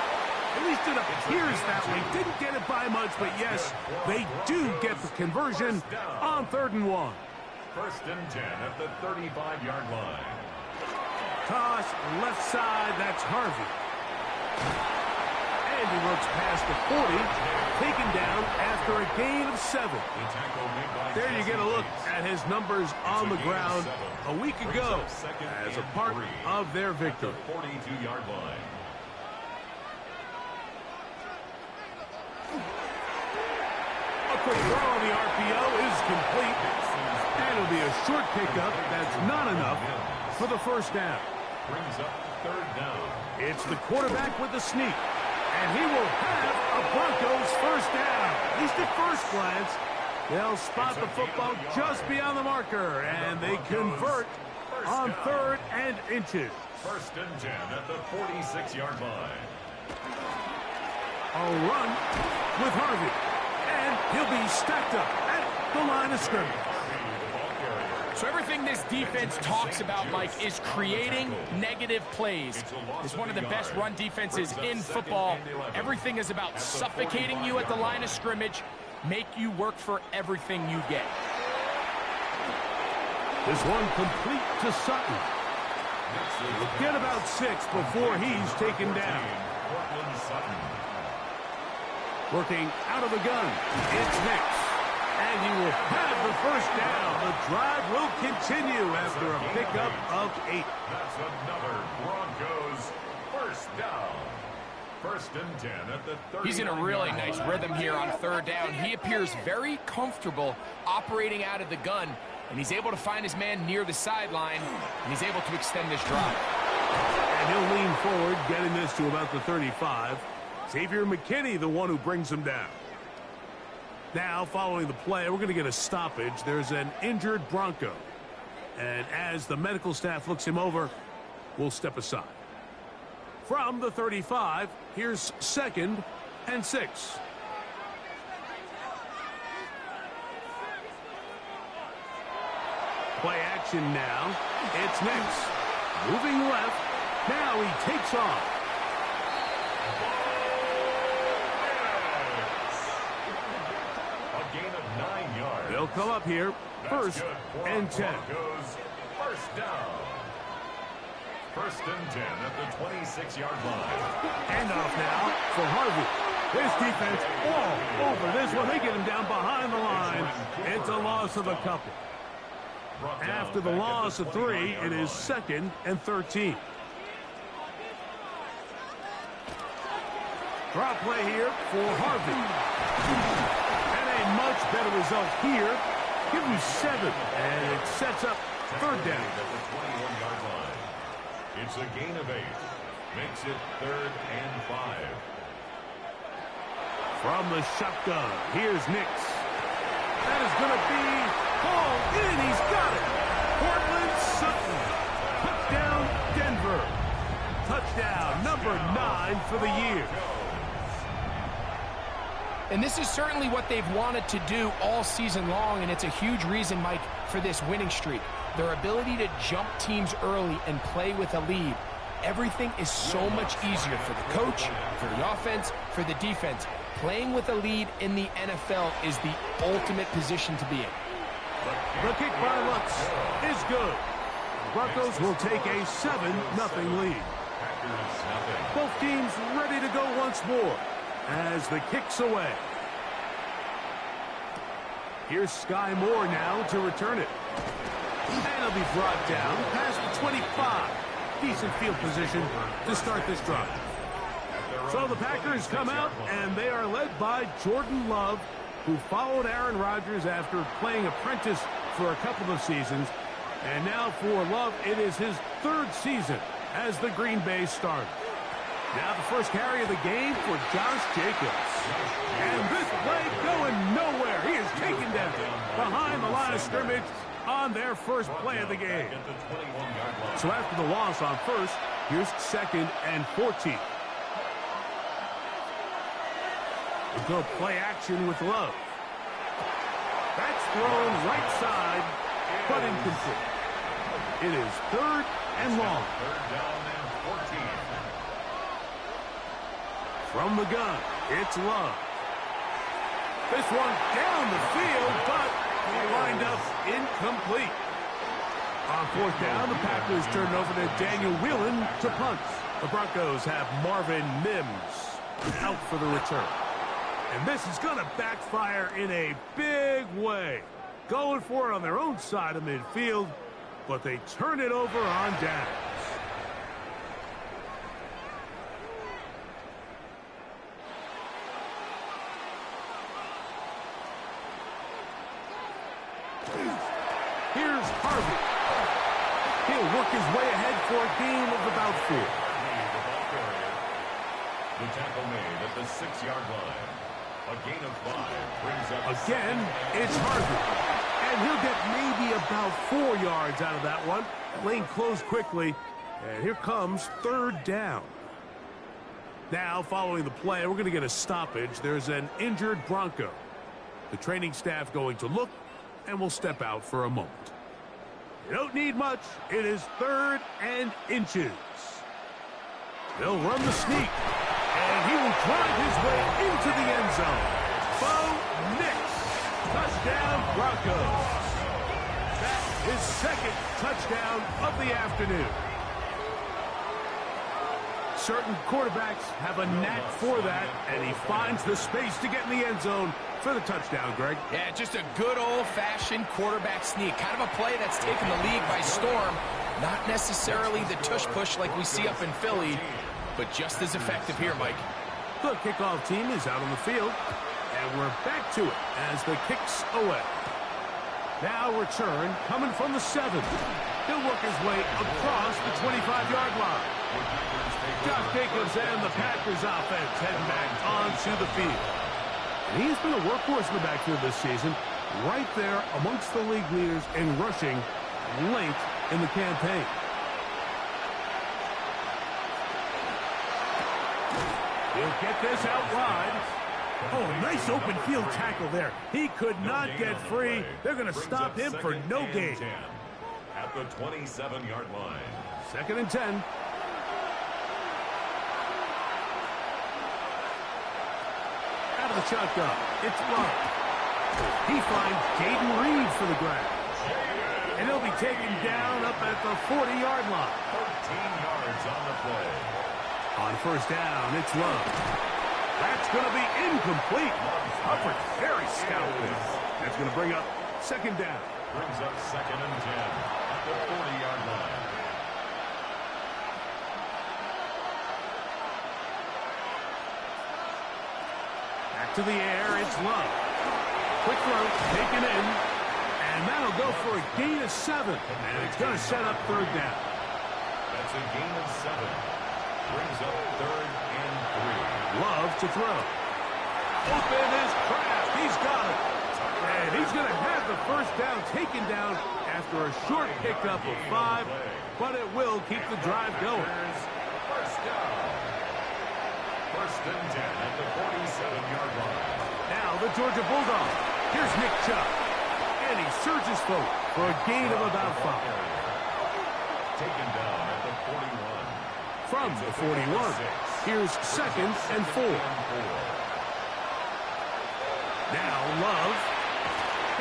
At least it appears that way. Didn't get it by much, but yes, they do get the conversion on 3rd and 1. 1st and 10 at the 35-yard line. Toss left side, that's Harvey. And he looks past the 40, taken down after a gain of 7. There you get a look at his numbers on the ground a week ago as a part of their victory. 42-yard line. A quick throw on the RPO is complete. And it'll be a short pickup. That's not enough for the first down. Brings up 3rd down. It's the quarterback with the sneak. And he will have a Broncos first down. At least at first glance, they'll spot the football just beyond the marker. And they convert on 3rd and inches. 1st and 10 at the 46-yard line. A run with Harvey. And he'll be stacked up at the line of scrimmage. So everything this defense talks about, Mike, is creating negative plays. It's one of the best run defenses in football. Everything is about suffocating you at the line of scrimmage, make you work for everything you get. This one complete to Sutton. He'll get about 6 before he's taken down. Working out of the gun, it's Nix. And he will have the first down. The drive will continue after a pickup of 8. That's another Broncos first down. 1st and 10 at the 30. He's in a really nice rhythm here on 3rd down. He appears very comfortable operating out of the gun, and he's able to find his man near the sideline, and he's able to extend this drive. And he'll lean forward, getting this to about the 35. Xavier McKinney, the one who brings him down. Now, following the play, we're going to get a stoppage. There's an injured Bronco. And as the medical staff looks him over, we'll step aside. From the 35, here's 2nd and 6. Play action now. It's Nix. Moving left. Now he takes off. They'll come up here, 1st and 10. First down. 1st and 10 at the 26-yard line. Handoff now for Harvey. This defense all over this one. They get him down behind the line. It's a loss of a couple. After the loss of 3, it is 2nd and 13. Drop play here for Harvey. Much better result here. Give him 7, and it sets up 3rd down. At the 21-yard line. It's a gain of 8. Makes it 3rd and 5. From the shotgun, here's Nix. That is going to be hauled in. He's got it. Portland Sutton. Touchdown, Denver. Touchdown, number 9 for the year. And this is certainly what they've wanted to do all season long, and it's a huge reason, Mike, for this winning streak. Their ability to jump teams early and play with a lead. Everything is so much easier for the coach, for the offense, for the defense. Playing with a lead in the NFL is the ultimate position to be in. The kick by Lutz is good. The Broncos will take a 7-0 lead. Both teams ready to go once more as the kick's away. Here's Sky Moore now to return it. And he'll be brought down past the 25. Decent field position to start this drive. So the Packers come out, and they are led by Jordan Love, who followed Aaron Rodgers after playing apprentice for a couple of seasons. And now for Love, it is his 3rd season as the Green Bay starter. Now the first carry of the game for Josh Jacobs. And this play going nowhere. He is taken down behind the line of scrimmage on their first play of the game. So after the loss on first, here's 2nd and 14. We'll go play action with Love. That's thrown right side, but incomplete. It is 3rd and long. 3rd down and 14. From the gun, it's Love. This one down the field, but he lined up incomplete. On 4th down, the Packers turn over to Daniel Whelan to punt. The Broncos have Marvin Mims out for the return. And this is going to backfire in a big way. Going for it on their own side of midfield, but they turn it over on downs. Here's Harvey. He'll work his way ahead for a gain of about 4. The tackle made at the 6-yard line. A gain of 5 brings up... Again, it's Harvey. And he'll get maybe about 4 yards out of that one. Lane closed quickly. And here comes 3rd down. Now, following the play, we're going to get a stoppage. There's an injured Bronco. The training staff going to look, and we'll step out for a moment. You don't need much. It is 3rd and inches. They'll run the sneak. And he will drive his way into the end zone. Bo Nix. Touchdown, Broncos. That's his 2nd touchdown of the afternoon. Certain quarterbacks have a knack for that, and he finds the space to get in the end zone for the touchdown, Greg. Yeah, just a good old-fashioned quarterback sneak. Kind of a play that's taken the league by storm. Not necessarily the tush-push like we see up in Philly, but just as effective here, Mike. The kickoff team is out on the field, and we're back to it as the kick's away. Now return coming from the 7. He'll work his way across the 25-yard line. Josh Jacobs and the Packers offense heading back onto the field. And he's been a workhorse in the backfield this season, right there amongst the league leaders in rushing late in the campaign. He'll get this out wide. Oh, nice open field tackle there. He could not get free. They're going to stop him for no gain. At the 27-yard line. 2nd and 10. Out of the shotgun, it's Love. He finds Jaden Reed for the grab. And he'll be taken down up at the 40-yard line. 13 yards on the play. On 1st down, it's Love. That's going to be incomplete. Hubbard very stout there. That's going to bring up 2nd down. Brings up 2nd and 10 at the 40-yard line. Back to the air, it's Love. Quick throw, taken in. And that'll go for a gain of 7. And it's going to set up 3rd down. That's a gain of 7. Brings up 3rd and 3. Love to throw. Open is Kraft. He's got it. And he's going to have the 1st down taken down after a short pickup of 5. But it will keep the drive going. 1st down. 1st and 10 at the 47-yard line. Now the Georgia Bulldogs. Here's Nick Chubb. And he surges forward for a gain of about 5. Taken down at the 41. From the 41, here's 2nd and 4. Now Love.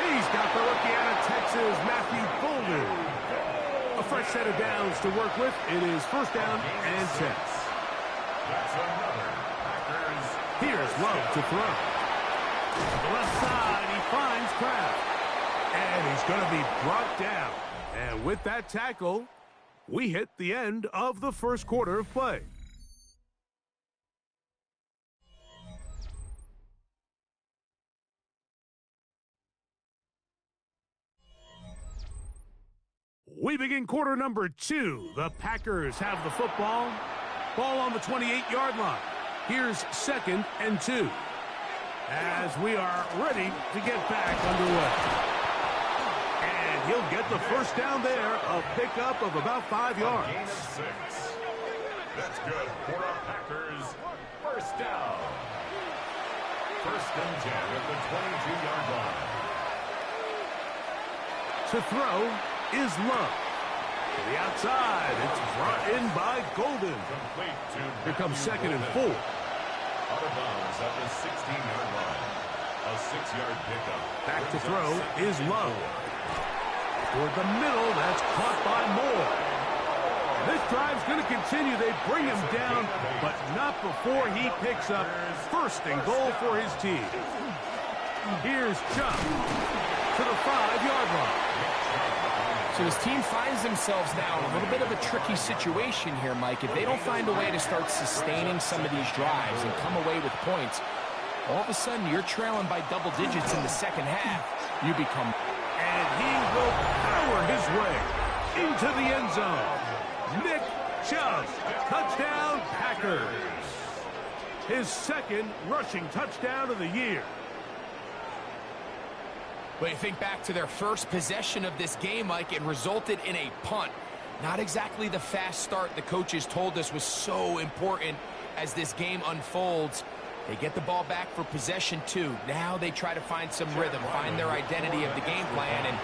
He's got the rookie out of Texas, Matthew Golden. A fresh set of downs to work with. It is 1st down and 10. That's another Packers. Here's Love to throw. To the left side, he finds Kraft. And he's going to be brought down. And with that tackle, we hit the end of the first quarter of play. We begin quarter number 2. The Packers have the football. Ball on the 28-yard line. Here's 2nd and 2. As we are ready to get back underway. And he'll get the first down there. A pickup of about 5 yards. Gain of 6. That's good for the Packers. First down. 1st and 10 at the 22-yard line. To throw is Love. To the outside. It's brought in by Golden. Complete to Here comes 2nd and 4. Out of bounds at the 16-yard line. A 6-yard pickup. Back to throw is Love. Toward the middle. That's caught by Moore. This drive's going to continue. They bring him down, but not before he picks up 1st and goal for his team. Here's Chubb to the 5-yard line. So his team finds themselves now in a little bit of a tricky situation here, Mike. If they don't find a way to start sustaining some of these drives and come away with points, all of a sudden you're trailing by double digits in the second half. You become... And he will power his way into the end zone. Nick Chubb, touchdown Packers. His 2nd rushing touchdown of the year. But you think back to their first possession of this game, Mike, it resulted in a punt. Not exactly the fast start the coaches told us was so important as this game unfolds. They get the ball back for possession 2. Now they try to find some rhythm, find their identity of the game plan, and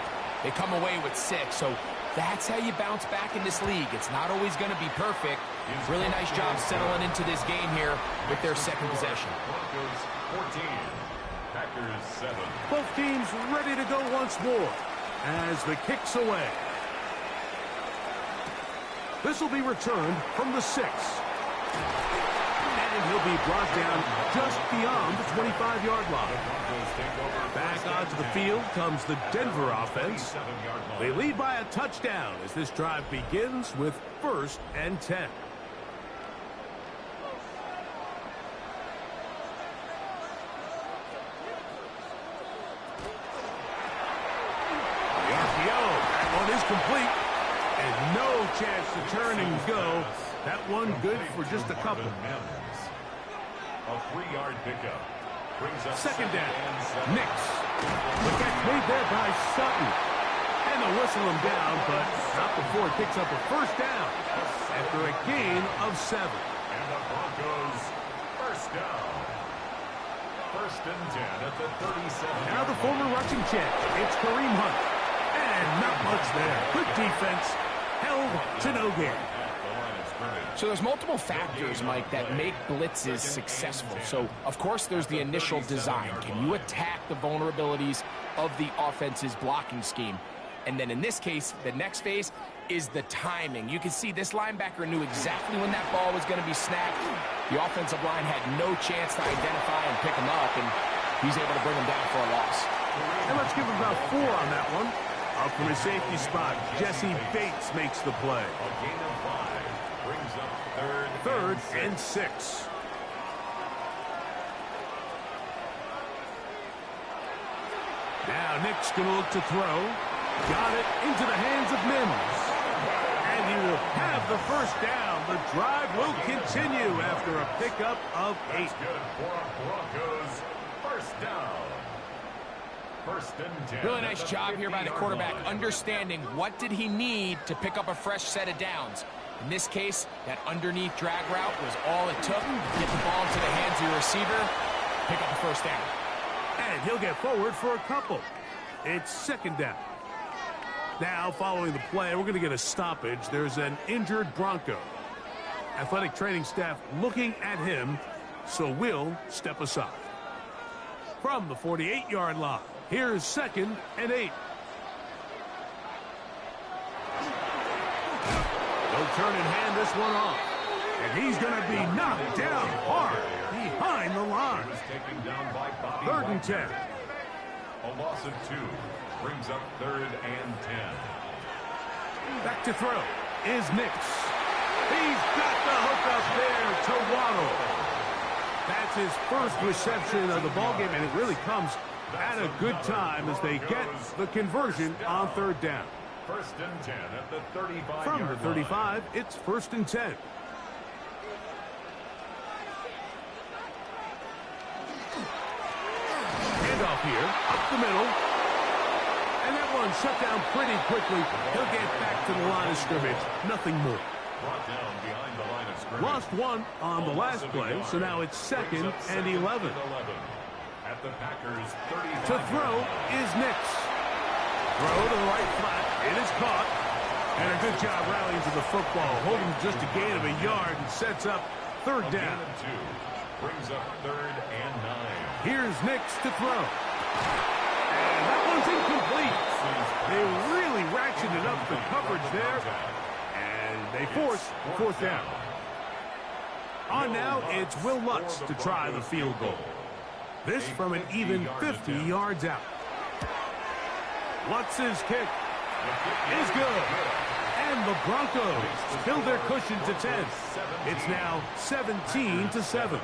they come away with 6. So that's how you bounce back in this league. It's not always going to be perfect. Really nice job settling into this game here with their 2nd possession. Broncos 14. Packers 7. Both teams ready to go once more as the kick's away. This will be returned from the 6. And he'll be brought down just beyond the 25-yard line. Back onto the field comes the Denver offense. They lead by a touchdown as this drive begins with 1st and 10. Is complete, and no chance to turn and go. That one good for just a couple. A 3-yard pickup. Brings up 2nd down. Nix. The catch made there by Sutton. And they'll whistle him down, but not before it picks up a 1st down after a gain of 7. And the Broncos 1st down. 1st and 10 at the 37. Now the former rushing champ. It's Kareem Hunt. And not much there. Good defense. Held to no gain. So there's multiple factors, Mike, that make blitzes successful. So, of course, there's the initial design. Can you attack the vulnerabilities of the offense's blocking scheme? And then in this case, the next phase is the timing. You can see this linebacker knew exactly when that ball was going to be snapped. The offensive line had no chance to identify and pick him up, and he's able to bring him down for a loss. And let's give him about 4 on that one. Up from his safety spot, Jesse Bates makes the play. A gain of 5 brings up 3rd and 6. Now Nick's going to look to throw. Got it into the hands of Mims. And he will have the 1st down. The drive will continue after a pickup of 8. That's good for Broncos. 1st down. 1st and 10. Really nice job here by the quarterback, understanding what did he need to pick up a fresh set of downs. In this case, that underneath drag route was all it took. Get the ball into the hands of your receiver, pick up the 1st down. And he'll get forward for a couple. It's second down. Now, following the play, we're going to get a stoppage. There's an injured Bronco. Athletic training staff looking at him, so we'll step aside. From the 48-yard line, here's 2nd and 8. They'll turn and hand this one off. And he's going to be knocked down hard behind the line. 3rd and 10. A loss of 2 brings up 3rd and 10. Back to throw is Nix. He's got the hook up there to Waddle. That's his first reception of the ballgame, and it really comes at a good time as they get the conversion on 3rd down. 1st and 10 at the 35. From the 35, it's 1st and 10. Handoff here, up the middle. And that one shut down pretty quickly. He'll get back to the line of scrimmage. Nothing more. Brought down behind the line of scrimmage. Lost one on the last play, so now it's 2nd and 11. At the Packers 35. To throw is Nix. Throw to the right flat. It is caught. And a good job rallying to the football. Holding just a gain of a yard and sets up 3rd down. 2 brings up 3rd and 9. Here's Nix to throw. And that one's incomplete. They really ratcheted up the coverage there. And they force 4th down. On now, it's Will Lutz to try the field goal. This from an even 50 yards out. Lutz's kick is good. And the Broncos build their cushion to 10. It's now 17-7.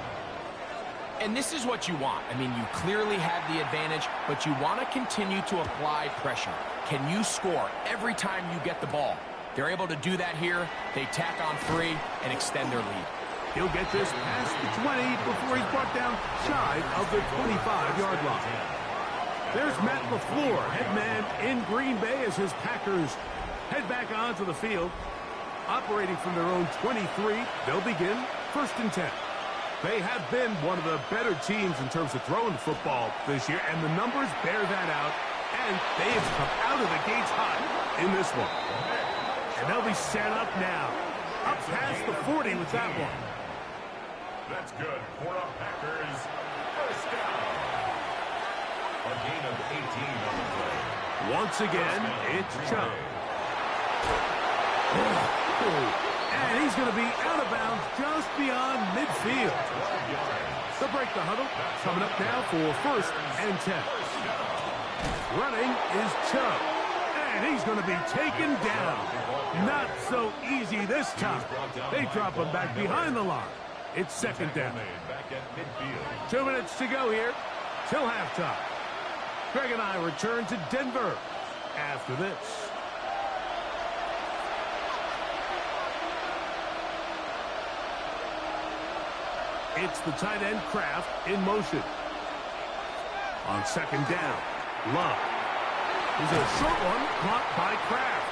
And this is what you want. I mean, you clearly have the advantage, but you want to continue to apply pressure. Can you score every time you get the ball? They're able to do that here. They tack on 3 and extend their lead. He'll get this past the 20 before he's brought down shy of the 25-yard line. There's Matt LaFleur, head man in Green Bay as his Packers head back onto the field. Operating from their own 23, they'll begin 1st and 10. They have been one of the better teams in terms of throwing the football this year, and the numbers bear that out, and they have come out of the gates hot in this one. And they'll be set up now. Up past the 40 with that one. That's good for the Packers. 1st down. A gain of 18 on the play. Once again, it's Chubb. And he's going to be out of bounds just beyond midfield. They'll break the huddle. Coming up now for 1st and 10. Running is Chubb. And he's going to be taken down. Not so easy this time. They drop him back behind the line. It's 2nd down. 2 minutes to go here till halftime. Greg and I return to Denver after this. It's the tight end Kraft in motion. On 2nd down, Love. There's a short one caught by Kraft.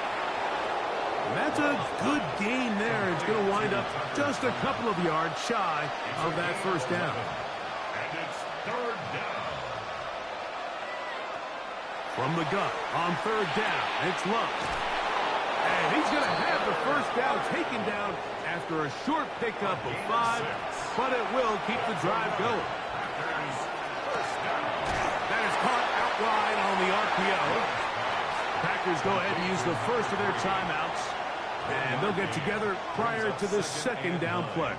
And that's a good gain there. It's going to wind up just a couple of yards shy of that 1st down. And it's 3rd down. From the gun on 3rd down, it's Love. And he's going to have the 1st down taken down after a short pickup of 5, but it will keep the drive going. That is caught out wide on the RPO. Packers go ahead and use the first of their timeouts, and they'll get together prior to the 2nd down play.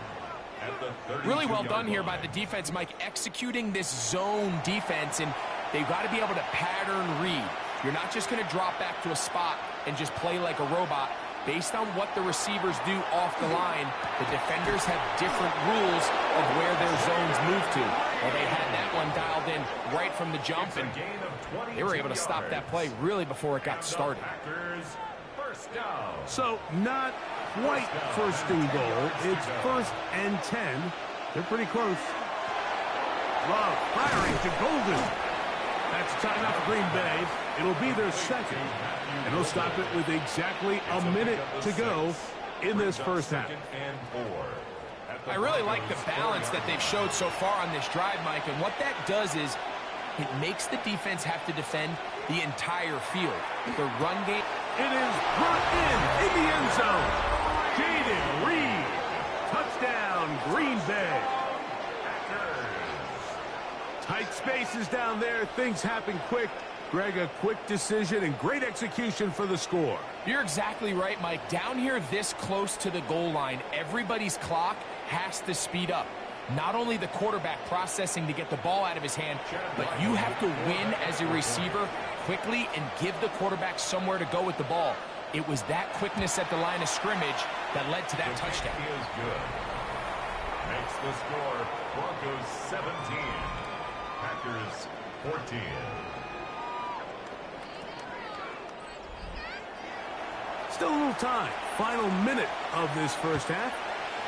Really well done here by the defense, Mike, executing this zone defense, and they've got to be able to pattern read. You're not just going to drop back to a spot and just play like a robot. Based on what the receivers do off the line, the defenders have different rules of where their zones move to. Well, they had that one dialed in right from the jump, and they were able to stop that play really before it got started. So not quite 1st and goal. It's 1st and 10. They're pretty close. Love firing to Golden. That's a timeout for Green Bay. It'll be their 2nd. And they'll stop it with exactly a minute to go in this 1st half. I really like the balance that they've showed so far on this drive, Mike. And what that does is it makes the defense have to defend the entire field. The run game. It is brought in the end zone. Jaden Reed. Touchdown, Green Bay. Tight spaces down there. Things happen quick. Greg, a quick decision and great execution for the score. You're exactly right, Mike. Down here this close to the goal line, everybody's clock has to speed up. Not only the quarterback processing to get the ball out of his hand, but you have to win as a receiver quickly and give the quarterback somewhere to go with the ball. It was that quickness at the line of scrimmage that led to that touchdown. He is good. Makes the score Broncos 17, Packers 14. Still a little time. Final minute of this first half.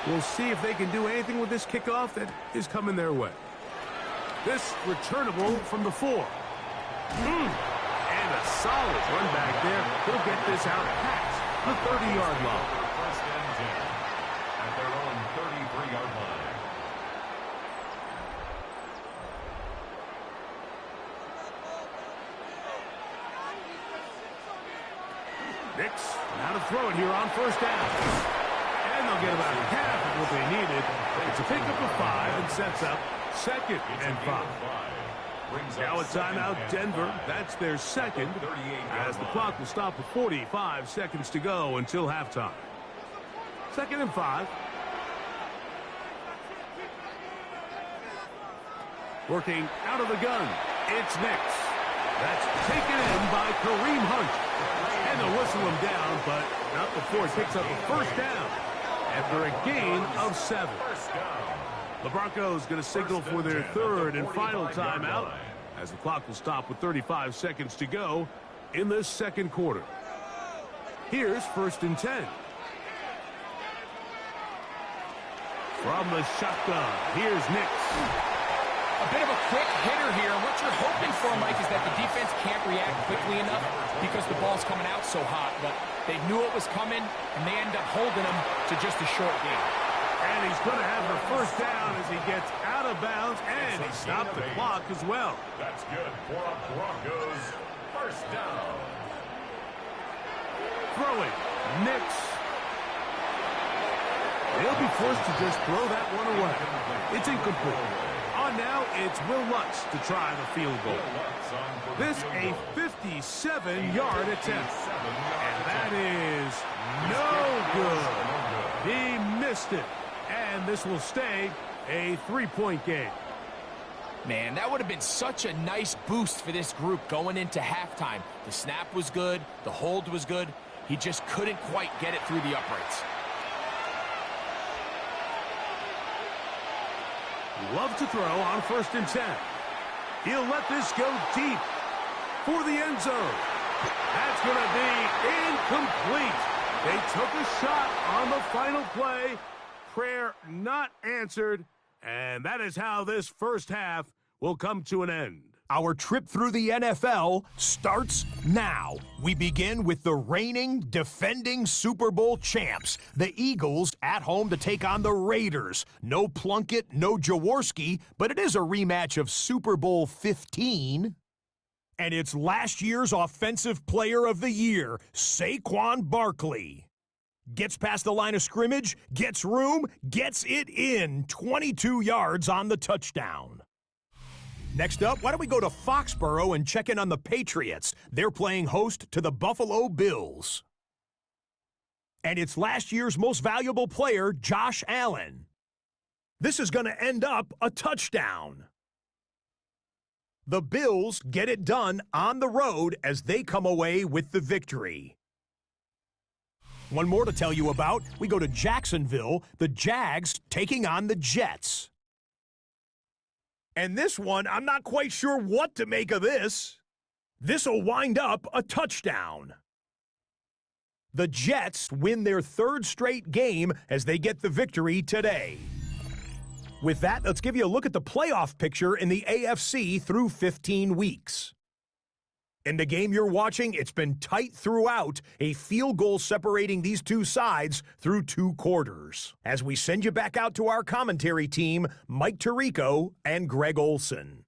We'll see if they can do anything with this kickoff that is coming their way. This returnable from the 4. And a solid run back there. He'll get this out past the 30-yard line. First and 10 at their own 33-yard line. Nix, now to throw it here on first down. And they'll get about half of what they needed. It's a pickup of 5 and sets up 2nd and 5. Now a timeout, Denver. That's their second, as the clock will stop with 45 seconds to go until halftime. 2nd and 5. Working out of the gun, it's Nix. That's taken in by Kareem Hunt. And they'll whistle him down, but not before he picks up a first down after a gain of 7. The Broncos going to signal for their third and final timeout as the clock will stop with 35 seconds to go in this second quarter. Here's 1st and 10. From the shotgun, here's Nix. A bit of a quick hitter here. What you're hoping for, Mike, is that the defense can't react quickly enough because the ball's coming out so hot. But they knew it was coming, and they end up holding him to just a short gain. And he's going to have the first down as he gets out of bounds, and he stopped the clock as well. That's good for a Broncos first down. Throwing, Nix. They'll be forced to just throw that one away. It's incomplete. On now, it's Will Lutz to try the field goal. This a 57-yard attempt. And that is no good. He missed it. And this will stay a 3-point game. Man, that would have been such a nice boost for this group going into halftime. The snap was good. The hold was good. He just couldn't quite get it through the uprights. Love to throw on 1st and 10. He'll let this go deep for the end zone. That's going to be incomplete. They took a shot on the final play. Prayer not answered. And that is how this first half will come to an end. Our trip through the NFL starts now. We begin with the reigning, defending Super Bowl champs, the Eagles, at home to take on the Raiders. No Plunkett, no Jaworski, but it is a rematch of Super Bowl 15. And it's last year's Offensive Player of the Year, Saquon Barkley. Gets past the line of scrimmage, gets room, gets it in, 22 yards on the touchdown. Next up, why don't we go to Foxborough and check in on the Patriots? They're playing host to the Buffalo Bills. And it's last year's most valuable player, Josh Allen. This is going to end up a touchdown. The Bills get it done on the road as they come away with the victory. One more to tell you about. We go to Jacksonville, the Jags taking on the Jets. And this one, I'm not quite sure what to make of this. This'll wind up a touchdown. The Jets win their 3rd straight game as they get the victory today. With that, let's give you a look at the playoff picture in the AFC through 15 weeks. In the game you're watching, it's been tight throughout, a field goal separating these two sides through 2 quarters. As we send you back out to our commentary team, Mike Tirico and Greg Olson.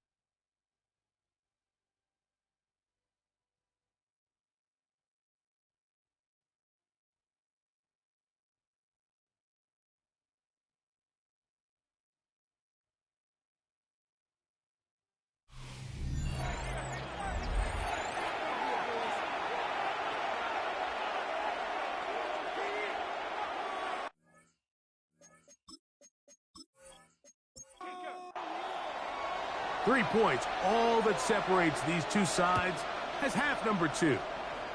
3 points, all that separates these two sides, as half number 2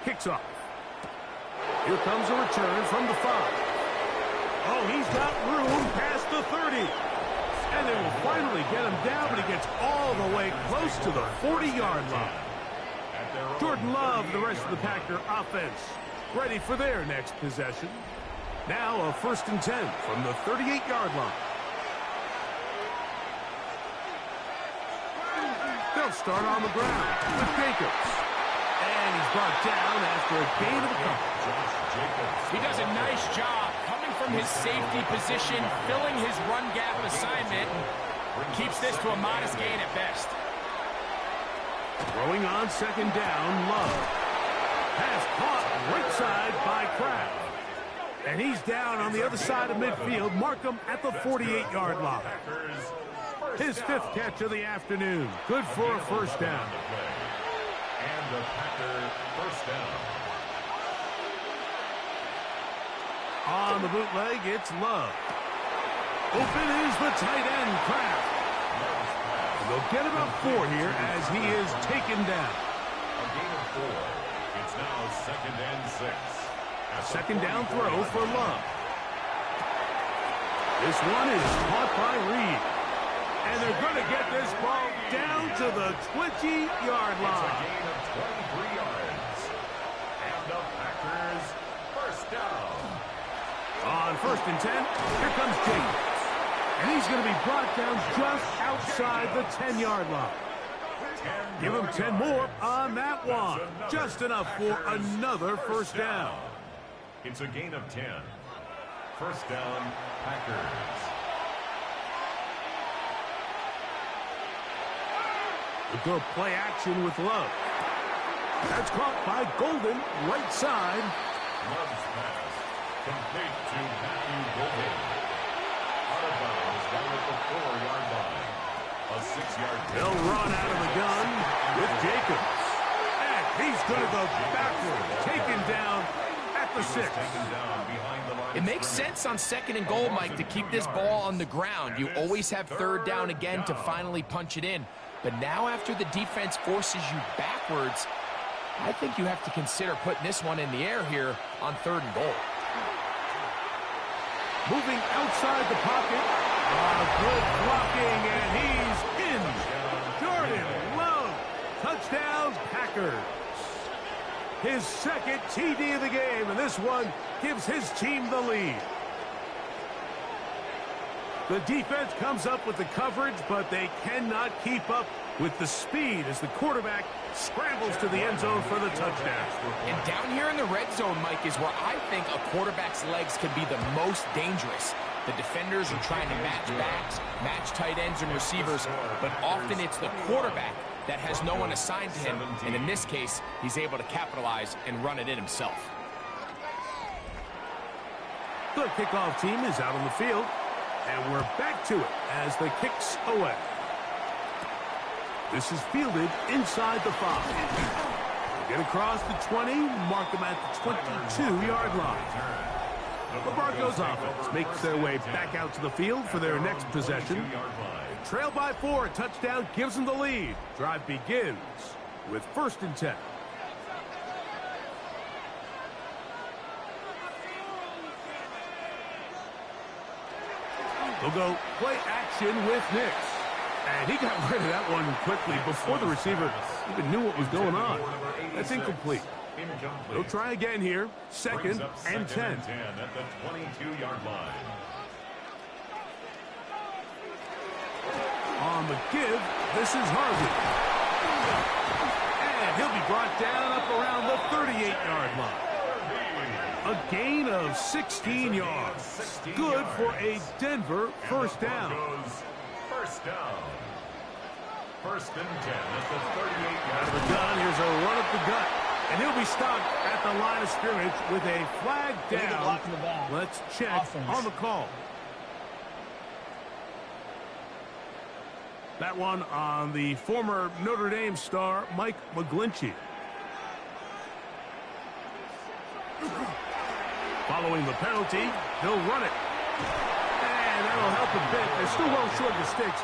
kicks off. Here comes a return from the 5. Oh, he's got room past the 30. And they will finally get him down, but he gets all the way close to the 40-yard line. Jordan Love, the rest of the Packer offense, ready for their next possession. Now a 1st and 10 from the 38-yard line. They'll start on the ground with Jacobs. And he's brought down after a gain of a couple. He does a nice job coming from his safety position, filling his run gap assignment. Keeps this to a modest gain at best. Throwing on 2nd down, Love. Pass caught right side by Kraft. And he's down on the other side of midfield. Mark him at the 48-yard line. His 5th catch of the afternoon. Good for a 1st down. And the Packer 1st down. On the bootleg, it's Love. Open is the tight end, Kraft. And they'll get about 4 here as he is taken down. A gain of 4. It's now 2nd and 6. A 2nd down throw for Love. This one is caught by Reed. And they're going to get this ball down to the 20-yard line. It's a gain of 23 yards. And the Packers 1st down. On 1st and 10, here comes Jacobs. And he's going to be brought down just outside the 10-yard line. Give him 10 more on that one. Just enough for another 1st down. It's a gain of 10. 1st down, Packers. We'll go play action with Love. That's caught by Golden, right side. Love's pass, complete to Matthew Golden. Out of bounds, down at the 4-yard line. A 6-yard gain. They'll run out of the gun with Jacobs. And he's going to go backward, taken down at the 6. It makes sense on 2nd and goal, Mike, to keep this ball on the ground. You always have 3rd down again to finally punch it in. But now after the defense forces you backwards, I think you have to consider putting this one in the air here on 3rd and goal. Moving outside the pocket. Good blocking, and he's in. Jordan Love. Touchdowns, Packers. His 2nd TD of the game, and this one gives his team the lead. The defense comes up with the coverage, but they cannot keep up with the speed as the quarterback scrambles to the end zone for the touchdown. And down here in the red zone, Mike, is where I think a quarterback's legs can be the most dangerous. The defenders are trying to match backs, match tight ends and receivers, but often it's the quarterback that has no one assigned to him, and in this case, he's able to capitalize and run it in himself. The kickoff team is out on the field, and we're back to it as the kick's away. This is fielded inside the 5. We'll get across the 20, mark them at the 22-yard line. The Broncos offense makes their way back out to the field for their next possession. Trail by 4, a touchdown gives them the lead. Drive begins with 1st and 10. They'll go play action with Nix. And he got rid of that one quickly before the receiver even knew what was going on. That's incomplete. They'll try again here. 2nd and 10. At the 22-yard line. On the give, this is Harvey. And he'll be brought down up around the 38-yard line. A gain of 16 yards. Good for a Denver 1st down. 1st down. 1st and 10 at the 38-yard Out of the gun, here's a run up the gut. And he'll be stopped at the line of scrimmage with a flag down. Let's check on the call. That one on the former Notre Dame star, Mike McGlinchey. Following the penalty, he'll run it. And that'll help a bit. They're still well short of the sticks.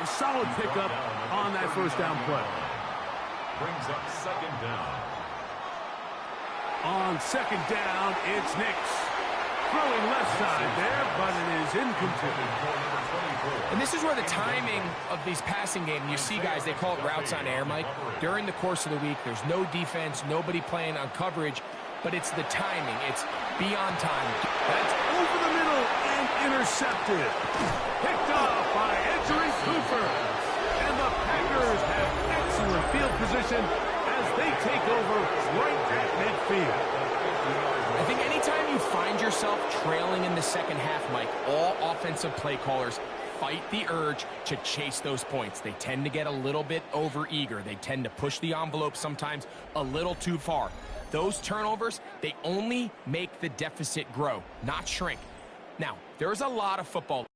A solid pickup on that first down play. Brings up second down. On second down, it's Nix. Throwing left side there, but it is incomplete. And this is where the timing of these passing games, you see guys, they call it routes on air, Mike. During the course of the week, there's no defense, nobody playing on coverage, but it's the timing. It's be on time. That's over the middle and intercepted. Picked off by Edgerrin Cooper. And the Packers have excellent field position as they take over right at midfield. I think anytime you find yourself trailing in the second half, Mike, all offensive play callers fight the urge to chase those points. They tend to get a little bit over-eager. They tend to push the envelope sometimes a little too far. Those turnovers, they only make the deficit grow, not shrink. Now, there's a lot of football.